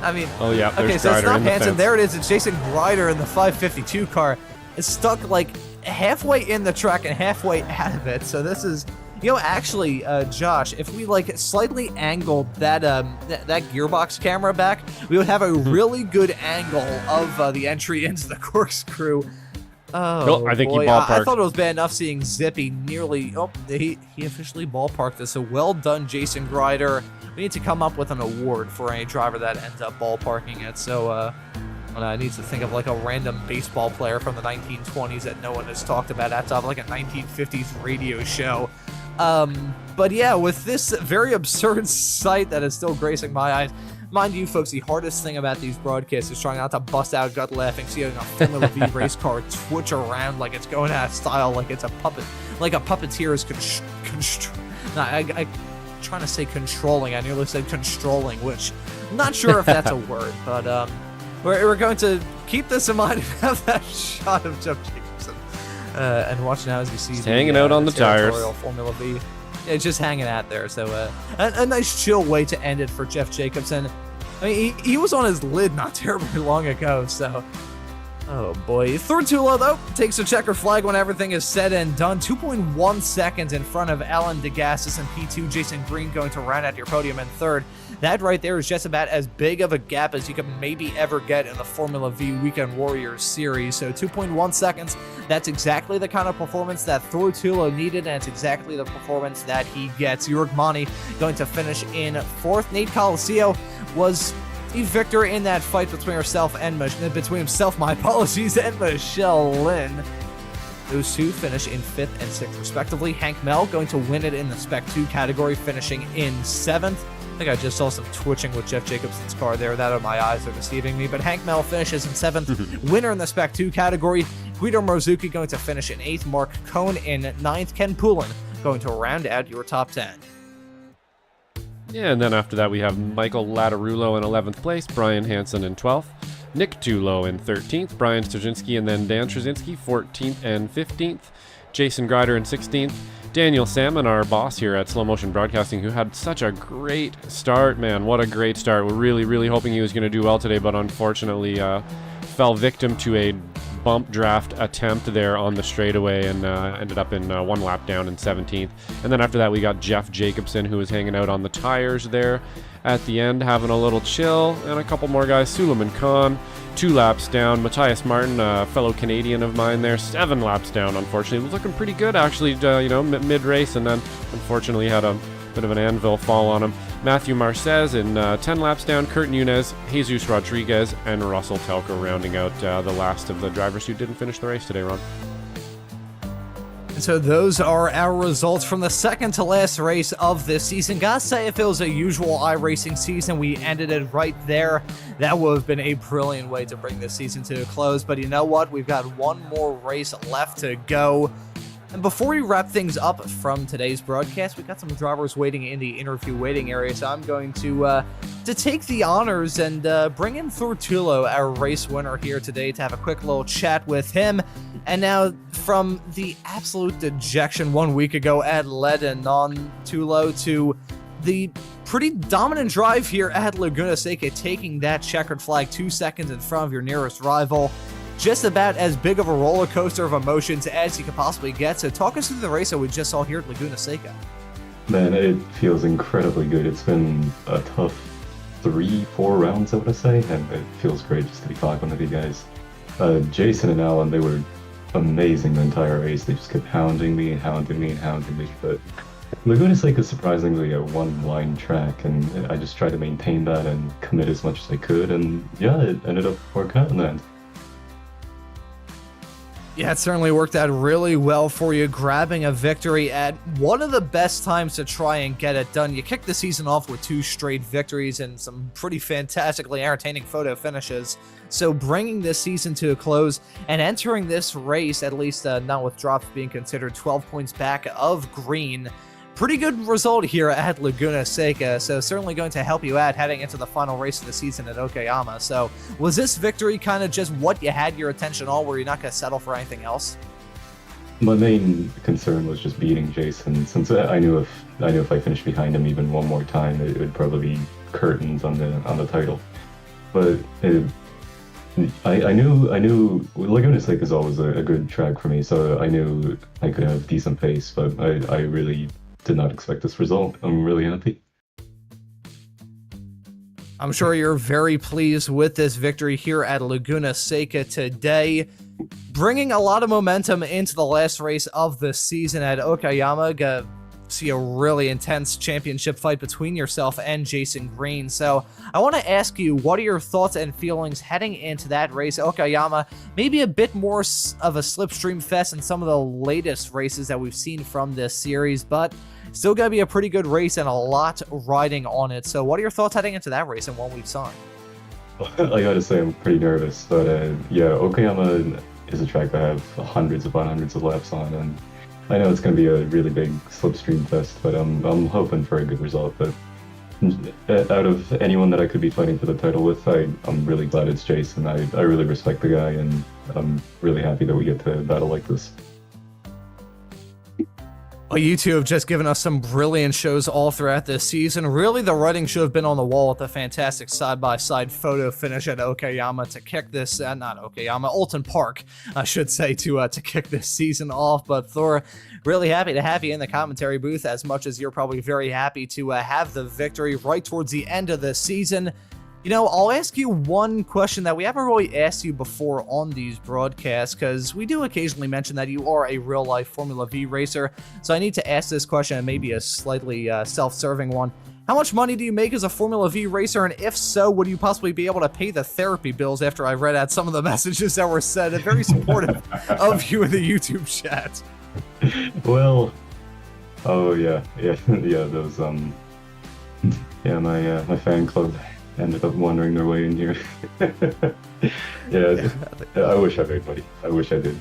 I mean... Oh, yeah, there's okay, so it's Grider not in the Hansen. fence. There it is. It's Jason Grider in the 552 car. It's stuck, like, halfway in the track and halfway out of it. So this is... You know, actually, Josh, if we, like, slightly angled that that gearbox camera back, we would have a really good angle of the entry into the corkscrew. Oh, I think boy. he ballparked. I thought it was bad enough seeing Zippy nearly... Oh, he officially ballparked this. So well done, Jason Grider. We need to come up with an award for any driver that ends up ballparking it. So I need to think of like a random baseball player from the 1920s that no one has talked about outside of like a 1950s radio show. But yeah, with this very absurd sight that is still gracing my eyes, mind you, folks, the hardest thing about these broadcasts is trying not to bust out gut laughing, seeing a Formula V race car twitch around like it's going out of style, like it's a puppet, like a puppeteer is I'm trying to say controlling. I nearly said constrolling, which I'm not sure if that's a word, but we're going to keep this in mind and have that shot of Jeff Jacobson. And watch now as you see hanging out on the tires. Formula V. Yeah, just hanging out there. So a nice chill way to end it for Jeff Jacobson. I mean, he was on his lid not terribly long ago, so... Oh boy. Thortullo, though, takes a checker flag when everything is said and done. 2.1 seconds in front of Alan DeGassis in P2. Jason Green going to round out your podium in third. That right there is just about as big of a gap as you could maybe ever get in the Formula V Weekend Warriors series. So 2.1 seconds, that's exactly the kind of performance that Thortullo needed, and it's exactly the performance that he gets. Yorgmani going to finish in fourth. Nate Coliseo was the victor in that fight between himself, and Michele Lynn. Those two finish in 5th and 6th respectively. Hank Mel going to win it in the Spec 2 category, finishing in 7th. I think I just saw some twitching with Jeff Jacobson's car there. That or my eyes are deceiving me. But Hank Mel finishes in 7th. Winner in the Spec 2 category. Guido Morzuki going to finish in 8th. Mark Cohn in 9th. Ken Poulin going to round out your top 10. Yeah, and then after that we have Michael Latarullo in 11th place, Brian Hansen in 12th, Nick Tulo in 13th, Brian Strzynski and then Dan Strzynski 14th and 15th, Jason Grider in 16th, Daniel Salmon, our boss here at Slow Motion Broadcasting, who had such a great start, man, what a great start. We're really hoping he was going to do well today, but unfortunately fell victim to a bump draft attempt there on the straightaway and ended up in one lap down in 17th. And then after that we got Jeff Jacobson, who was hanging out on the tires there at the end, having a little chill, and a couple more guys. Suleiman Khan 2 laps down. Matthias Martin, a fellow Canadian of mine there, 7 laps down. Unfortunately, it was looking pretty good actually, mid-race, and then unfortunately had a bit of an anvil fall on him. Matthew Marcez in 10 laps down, Kurt Nunez, Jesus Rodriguez, and Russell Telko rounding out the last of the drivers who didn't finish the race today, Ron. And so those are our results from the second to last race of this season. Gotta say, if it was a usual iRacing season, we ended it right there. That would have been a brilliant way to bring this season to a close. But you know what? We've got one more race left to go. And before we wrap things up from today's broadcast, we've got some drivers waiting in the interview waiting area, so I'm going to take the honors and bring in Thortullo, our race winner here today, to have a quick little chat with him. And now, from the absolute dejection 1 week ago at Leden on Tulo to the pretty dominant drive here at Laguna Seca, taking that checkered flag 2 seconds in front of your nearest rival. Just about as big of a roller coaster of emotions as you could possibly get. So talk us through the race that we just saw here at Laguna Seca. Man, it feels incredibly good. It's been a tough 3-4 rounds, I would say, and it feels great just to be talking with you guys. Jason and Alan, they were amazing the entire race. They just kept hounding me, but Laguna Seca is surprisingly a one-line track, and I just tried to maintain that and commit as much as I could, and yeah, it ended up working out in the end. Yeah, it certainly worked out really well for you, grabbing a victory at one of the best times to try and get it done. You kicked the season off with 2 straight victories and some pretty fantastically entertaining photo finishes. So bringing this season to a close and entering this race, at least not with drops being considered, 12 points back of green. Pretty good result here at Laguna Seca, so certainly going to help you out heading into the final race of the season at Okayama. So was this victory kind of just what you had your attention on? Were you not going to settle for anything else? My main concern was just beating Jason, since I knew if I finished behind him even one more time, it would probably be curtains on the title. But I knew Laguna Seca is always a good track for me, so I knew I could have decent pace, but I really did not expect this result. I'm really happy. I'm sure you're very pleased with this victory here at Laguna Seca today, bringing a lot of momentum into the last race of the season at Okayama. See a really intense championship fight between yourself and Jason Green. So I want to ask you, what are your thoughts and feelings heading into that race? Okayama, maybe a bit more of a slipstream fest than some of the latest races that we've seen from this series, but still going to be a pretty good race and a lot riding on it. So what are your thoughts heading into that race and 1 week's time? I gotta say, I'm pretty nervous, but yeah, Okayama is a track I have hundreds upon hundreds of laps on, and I know it's going to be a really big slipstream fest, but I'm hoping for a good result. But out of anyone that I could be fighting for the title with, I'm really glad it's Jason. I really respect the guy, and I'm really happy that we get to battle like this. Well, you two have just given us some brilliant shows all throughout this season. Really, the writing should have been on the wall with the fantastic side-by-side photo finish at Okayama to kick this, not Okayama, Alton Park, I should say, to kick this season off. But Thor, really happy to have you in the commentary booth, as much as you're probably very happy to have the victory right towards the end of the season. You know, I'll ask you one question that we haven't really asked you before on these broadcasts, because we do occasionally mention that you are a real-life Formula Vee racer, so I need to ask this question, and maybe a slightly self-serving one. How much money do you make as a Formula Vee racer, and if so, would you possibly be able to pay the therapy bills after I read out some of the messages that were said, and very supportive of you in the YouTube chat? Well, oh yeah, those, yeah, my fan club ended up wandering their way in here. Yeah, I wish I made money. I wish I did.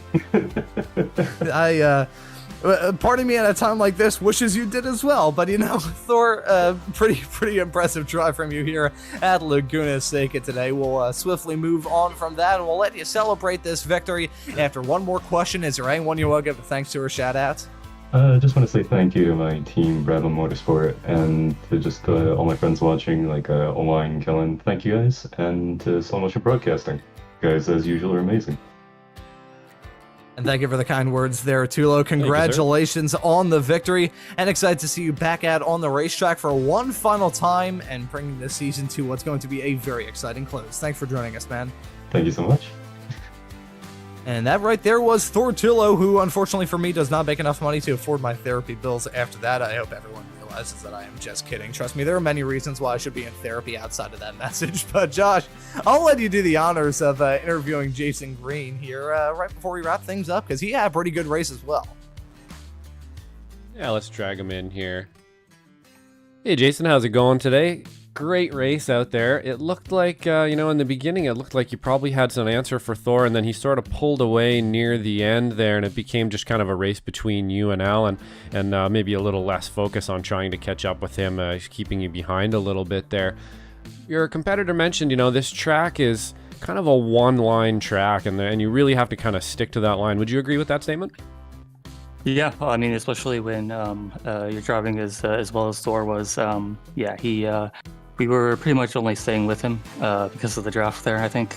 Part of me at a time like this wishes you did as well, but you know, Thor, pretty impressive drive from you here at Laguna Seca today. We'll swiftly move on from that, and we'll let you celebrate this victory. After one more question, is there anyone you want to give a thanks to or shout out? I just want to say thank you to my team, Bradman Motorsport, and to just all my friends watching, like Omai and Kellen. Thank you guys, and to Slow Motion Broadcasting. You guys, as usual, are amazing. And thank you for the kind words there, Tulo. Congratulations on the victory, and excited to see you back out on the racetrack for one final time and bringing this season to what's going to be a very exciting close. Thanks for joining us, man. Thank you so much. And that right there was Thor Tulo, who unfortunately for me does not make enough money to afford my therapy bills after that. I hope everyone realizes that I am just kidding. Trust me, there are many reasons why I should be in therapy outside of that message. But Josh, I'll let you do the honors of interviewing Jason Green here right before we wrap things up, because he had a pretty good race as well. Yeah, let's drag him in here. Hey Jason, how's it going today? Great race out there. It looked like, in the beginning, it looked like you probably had some answer for Thor, and then he sort of pulled away near the end there, and it became just kind of a race between you and Alan, and maybe a little less focus on trying to catch up with him, keeping you behind a little bit there. Your competitor mentioned, this track is kind of a one-line track, and you really have to kind of stick to that line. Would you agree with that statement? Yeah, I mean, especially when you're driving as well as Thor was. We were pretty much only staying with him because of the draft there, I think.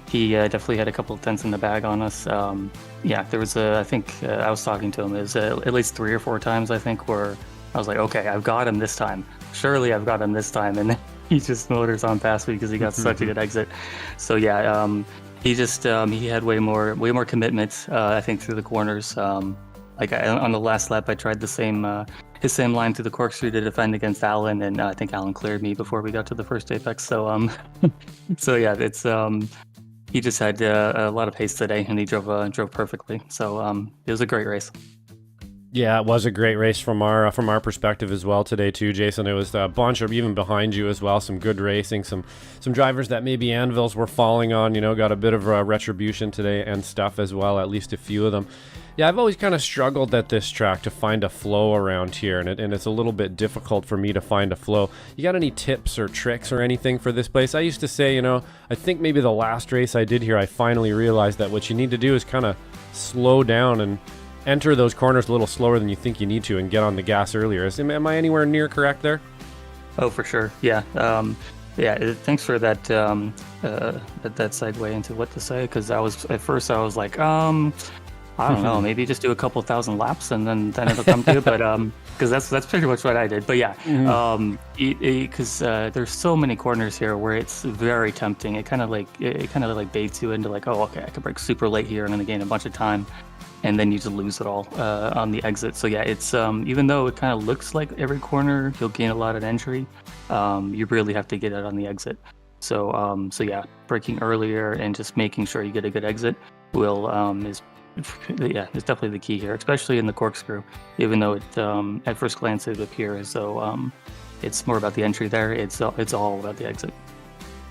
He definitely had a couple of dents in the bag on us. There was I was talking to him, at least 3 or 4 times, I think, where I was like, okay, I've got him this time. Surely I've got him this time. And then he just motors on past me because he got such a good exit. So yeah, he just he had way more commitment. I think through the corners. Like on the last lap, I tried his same line through the corkscrew to defend against Alan, and I think Alan cleared me before we got to the first apex. So so yeah, it's he just had a lot of pace today, and he drove perfectly. So it was a great race. Yeah, it was a great race from our perspective as well today too, Jason. It was a bunch of, even behind you as well, some good racing, some drivers that maybe anvils were falling on, got a bit of retribution today and stuff as well, at least a few of them. Yeah, I've always kind of struggled at this track to find a flow around here, and it's a little bit difficult for me to find a flow. You got any tips or tricks or anything for this place? I used to say, I think maybe the last race I did here, I finally realized that what you need to do is kind of slow down and enter those corners a little slower than you think you need to and get on the gas earlier. Am I anywhere near correct there? Oh, for sure. Yeah. Thanks for that that segue into what to say, because at first I was like, I don't know, maybe just do a couple thousand laps and then it'll come to you. But because that's pretty much what I did. But yeah, because there's so many corners here where it's very tempting. It kind of like baits you into like, oh, okay, I could break super late here. I'm going to gain a bunch of time. And then you just lose it all on the exit. So yeah, it's even though it kind of looks like every corner you'll gain a lot of entry, you really have to get it on the exit. So yeah, braking earlier and just making sure you get a good exit is definitely the key here, especially in the corkscrew. Even though it at first glance it would appear as though it's more about the entry there, it's all about the exit.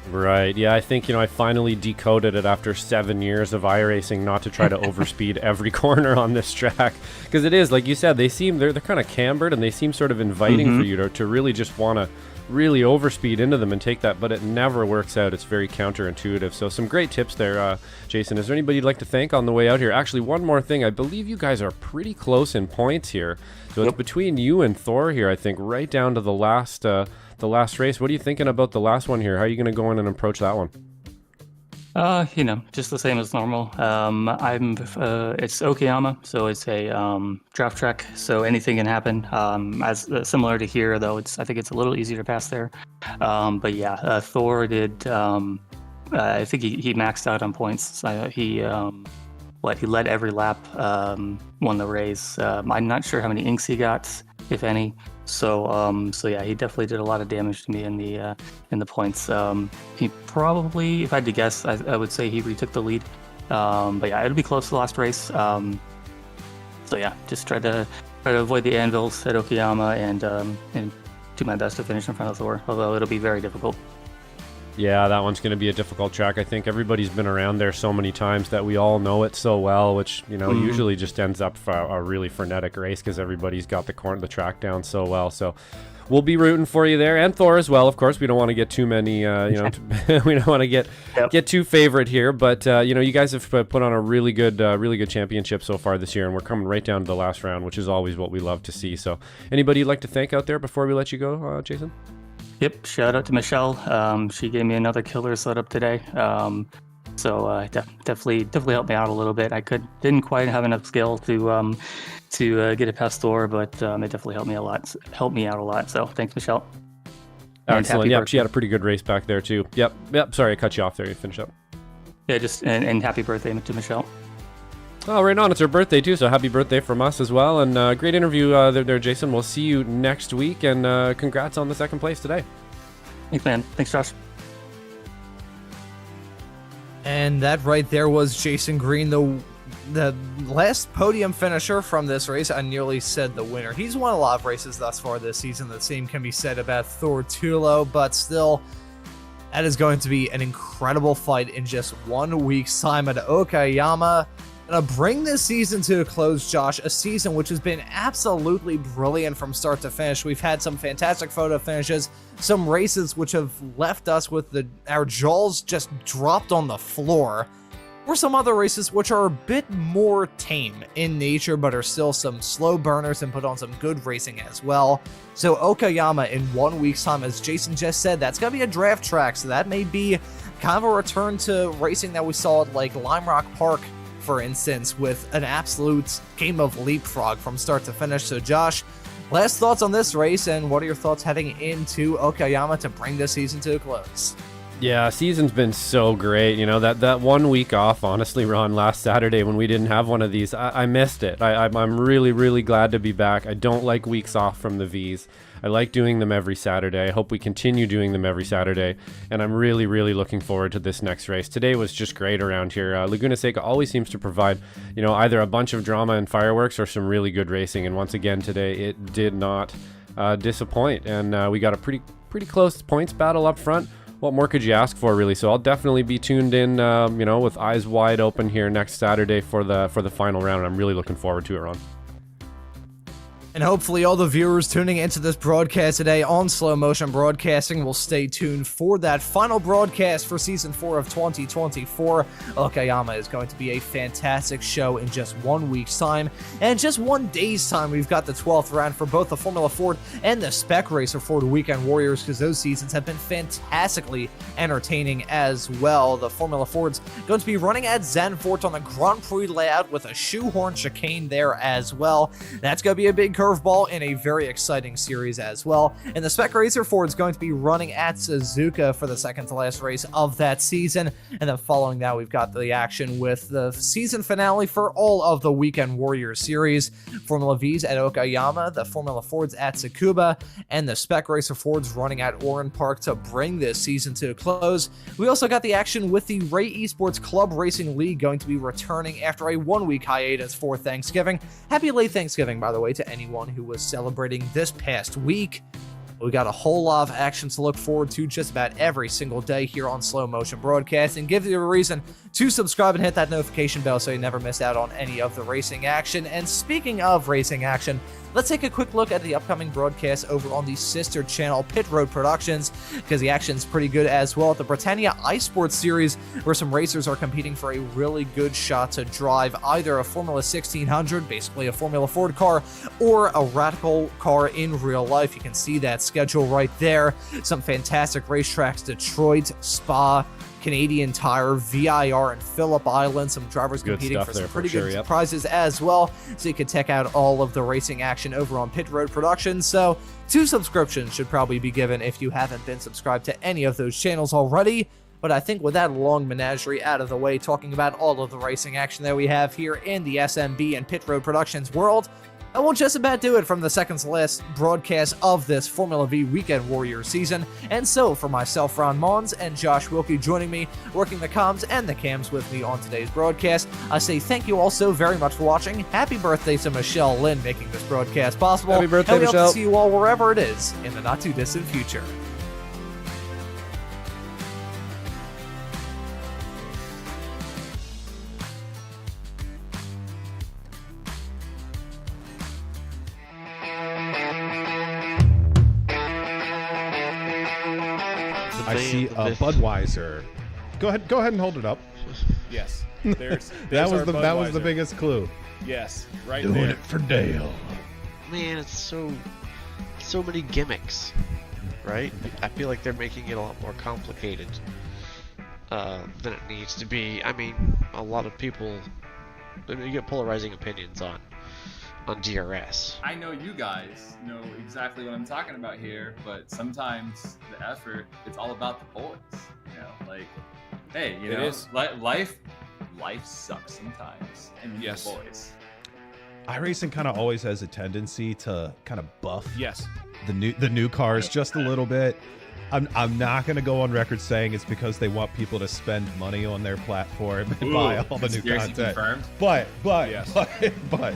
Right. Yeah, I think, I finally decoded it after 7 years of iRacing not to try to overspeed every corner on this track. Because it is, like you said, they're kind of cambered and they seem sort of inviting for you to really just want to really overspeed into them and take that, but it never works out. It's very counterintuitive. So some great tips there, Jason. Is there anybody you'd like to thank on the way out here? Actually, one more thing. I believe you guys are pretty close in points here. So it's between you and Thor here, I think, right down to the last race. What are you thinking about the last one here? How are you going to go in and approach that one? Just the same as normal. It's Okayama, so it's a draft track, so anything can happen. As similar to here, though, I think it's a little easier to pass there. But yeah, Thor did. I think he maxed out on points. He led every lap, won the race. I'm not sure how many inks he got, if any. So yeah, he definitely did a lot of damage to me in the points. He probably, if I had to guess, I would say he retook the lead. But yeah, it'll be close to the last race. So yeah, just try to avoid the anvils at Okayama and do my best to finish in front of Thor. Although it'll be very difficult. Yeah, that one's going to be a difficult track. I think everybody's been around there so many times that we all know it so well, which, usually just ends up for a really frenetic race because everybody's got the track down so well. So we'll be rooting for you there, and Thor as well, of course. We don't want to get too many, we don't want to get too favorite here, but you guys have put on a really good championship so far this year, and we're coming right down to the last round, which is always what we love to see. So anybody you'd like to thank out there before we let you go, Jason? Yep, shout out to Michele. She gave me another killer setup today. So definitely helped me out a little bit. I didn't quite have enough skill to get it past Thor, but it definitely helped me out a lot. So thanks, Michele. Excellent. Yep, she had a pretty good race back there too. Yep. Sorry, I cut you off there. You finish up. Yeah, and happy birthday to Michele. Oh, right on. It's her birthday, too, so happy birthday from us as well. And great interview there, Jason. We'll see you next week, and congrats on the second place today. Thanks, man. Thanks, Josh. And that right there was Jason Green, the last podium finisher from this race. I nearly said the winner. He's won a lot of races thus far this season. The same can be said about Thor Tulo, but still, that is going to be an incredible fight in just 1 week's time at Okayama. Gonna bring this season to a close, Josh. A season which has been absolutely brilliant from start to finish. We've had some fantastic photo finishes, some races which have left us with our jaws just dropped on the floor, or some other races which are a bit more tame in nature, but are still some slow burners and put on some good racing as well. So Okayama in 1 week's time, as Jason just said, that's gonna be a draft track, so that may be kind of a return to racing that we saw at like Lime Rock Park, for instance, with an absolute game of leapfrog from start to finish. So Josh, Last thoughts on this race, and what are your thoughts heading into Okayama to bring this season to a close? Yeah, season's been so great. You know, that 1 week off, honestly, Ron, last Saturday when we didn't have one of these, I missed it. I'm really, really glad to be back. I don't like weeks off from the V's. I like doing them every Saturday. I hope we continue doing them every Saturday. And I'm really, really looking forward to this next race. Today was just great around here. Laguna Seca always seems to provide, you know, either a bunch of drama and fireworks or some really good racing. And once again today, it did not disappoint. And we got a pretty close points battle up front. What more could you ask for, really? So I'll definitely be tuned in, you know, with eyes wide open here next Saturday for the final round. I'm really looking forward to it, Ron. And hopefully all the viewers tuning into this broadcast today on Slow Motion Broadcasting will stay tuned for that final broadcast for Season 4 of 2024. Okayama is going to be a fantastic show in just 1 week's time. And just 1 day's time, we've got the 12th round for both the Formula Ford and the Spec Racer Ford Weekend Warriors, because those seasons have been fantastically entertaining as well. The Formula Ford's going to be running at Zandvoort on the Grand Prix layout with a shoehorn chicane there as well. That's going to be a big curveball in a very exciting series as well. And the Spec Racer Ford is going to be running at Suzuka for the second to last race of that season. And then following that, we've got the action with the season finale for all of the Weekend Warrior series. Formula V's at Okayama, the Formula Fords at Tsukuba, and the Spec Racer Fords running at Oran Park to bring this season to a close. We also got the action with the Ray Esports Club Racing League going to be returning after a 1 week hiatus for Thanksgiving. Happy late Thanksgiving, by the way, to anyone who was celebrating this past week. We got a whole lot of action to look forward to just about every single day here on Slow Motion Broadcasting. Give you a reason to subscribe and hit that notification bell so you never miss out on any of the racing action. And speaking of racing action, let's take a quick look at the upcoming broadcast over on the sister channel Pit Road Productions, because the action's pretty good as well at the Britannia Esports series, where some racers are competing for a really good shot to drive either a Formula 1600, basically a Formula Ford car, or a Radical car in real life. You can see that schedule right there. Some fantastic racetracks: Detroit, Spa, Canadian Tire, VIR, and Phillip Island. Some drivers Good competing for some there, pretty for good sure, yep. prizes as well. So you can check out all of the racing action over on Pit Road Productions. So 2 subscriptions should probably be given if you haven't been subscribed to any of those channels already. But I think with that long menagerie out of the way, talking about all of the racing action that we have here in the SMB and Pit Road Productions world, that won't just about do it from the second to last broadcast of this Formula Vee Weekend Warrior season. And so, for myself, Ron Maunz, and Josh Wilkie joining me, working the comms and the cams with me on today's broadcast, I say thank you all so very much for watching. Happy birthday to Michele Lynn making this broadcast possible. Happy birthday, and we Michele. hope to see you all wherever it is in the not-too-distant future. I see a Budweiser. Go ahead and hold it up. Yes. There's That was our the Budweiser. biggest clue. Yes, right Doing there. it for Dale. Man, it's so many gimmicks, right? I feel like they're making it a lot more complicated than it needs to be. I mean, a lot of people, you get polarizing opinions on DRS. I know you guys know exactly what I'm talking about here, but sometimes the effort, it's all about the boys. You know, like, hey, you It know, is. life sucks sometimes, and we need Yes. the boys. iRacing kind of always has a tendency to kind of buff Yes. the new cars just a little bit. I'm not going to go on record saying it's because they want people to spend money on their platform and buy all the new Conspiracy content. confirmed. But Yes. but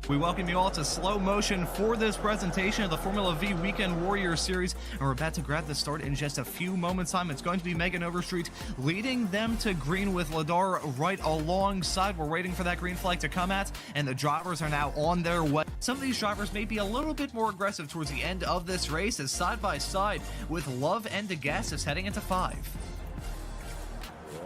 We welcome you all to slow motion for this presentation of the Formula Vee Weekend Warrior Series, and we're about to grab the start in just a few moments' time. It's going to be Megan Overstreet leading them to green with Ladar right alongside. We're waiting for that green flag to come at, and the drivers are now on their way. Some of these drivers may be a little bit more aggressive towards the end of this race, as side by side with Love and DeGassis heading into 5.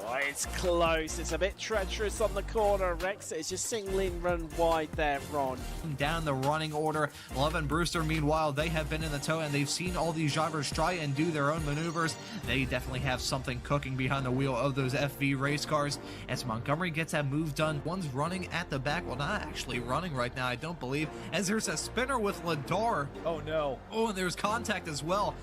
Oh, it's close. It's a bit treacherous on the corner. Rex is just seeing Lynn run wide there, Ron. Down the running order, Love and Brewster, meanwhile, they have been in the tow and they've seen all these drivers try and do their own maneuvers. They definitely have something cooking behind the wheel of those FV race cars. As Montgomery gets that move done, one's running at the back. Well, not actually running right now, I don't believe, as there's a spinner with Ladar. Oh no. Oh, and there's contact as well.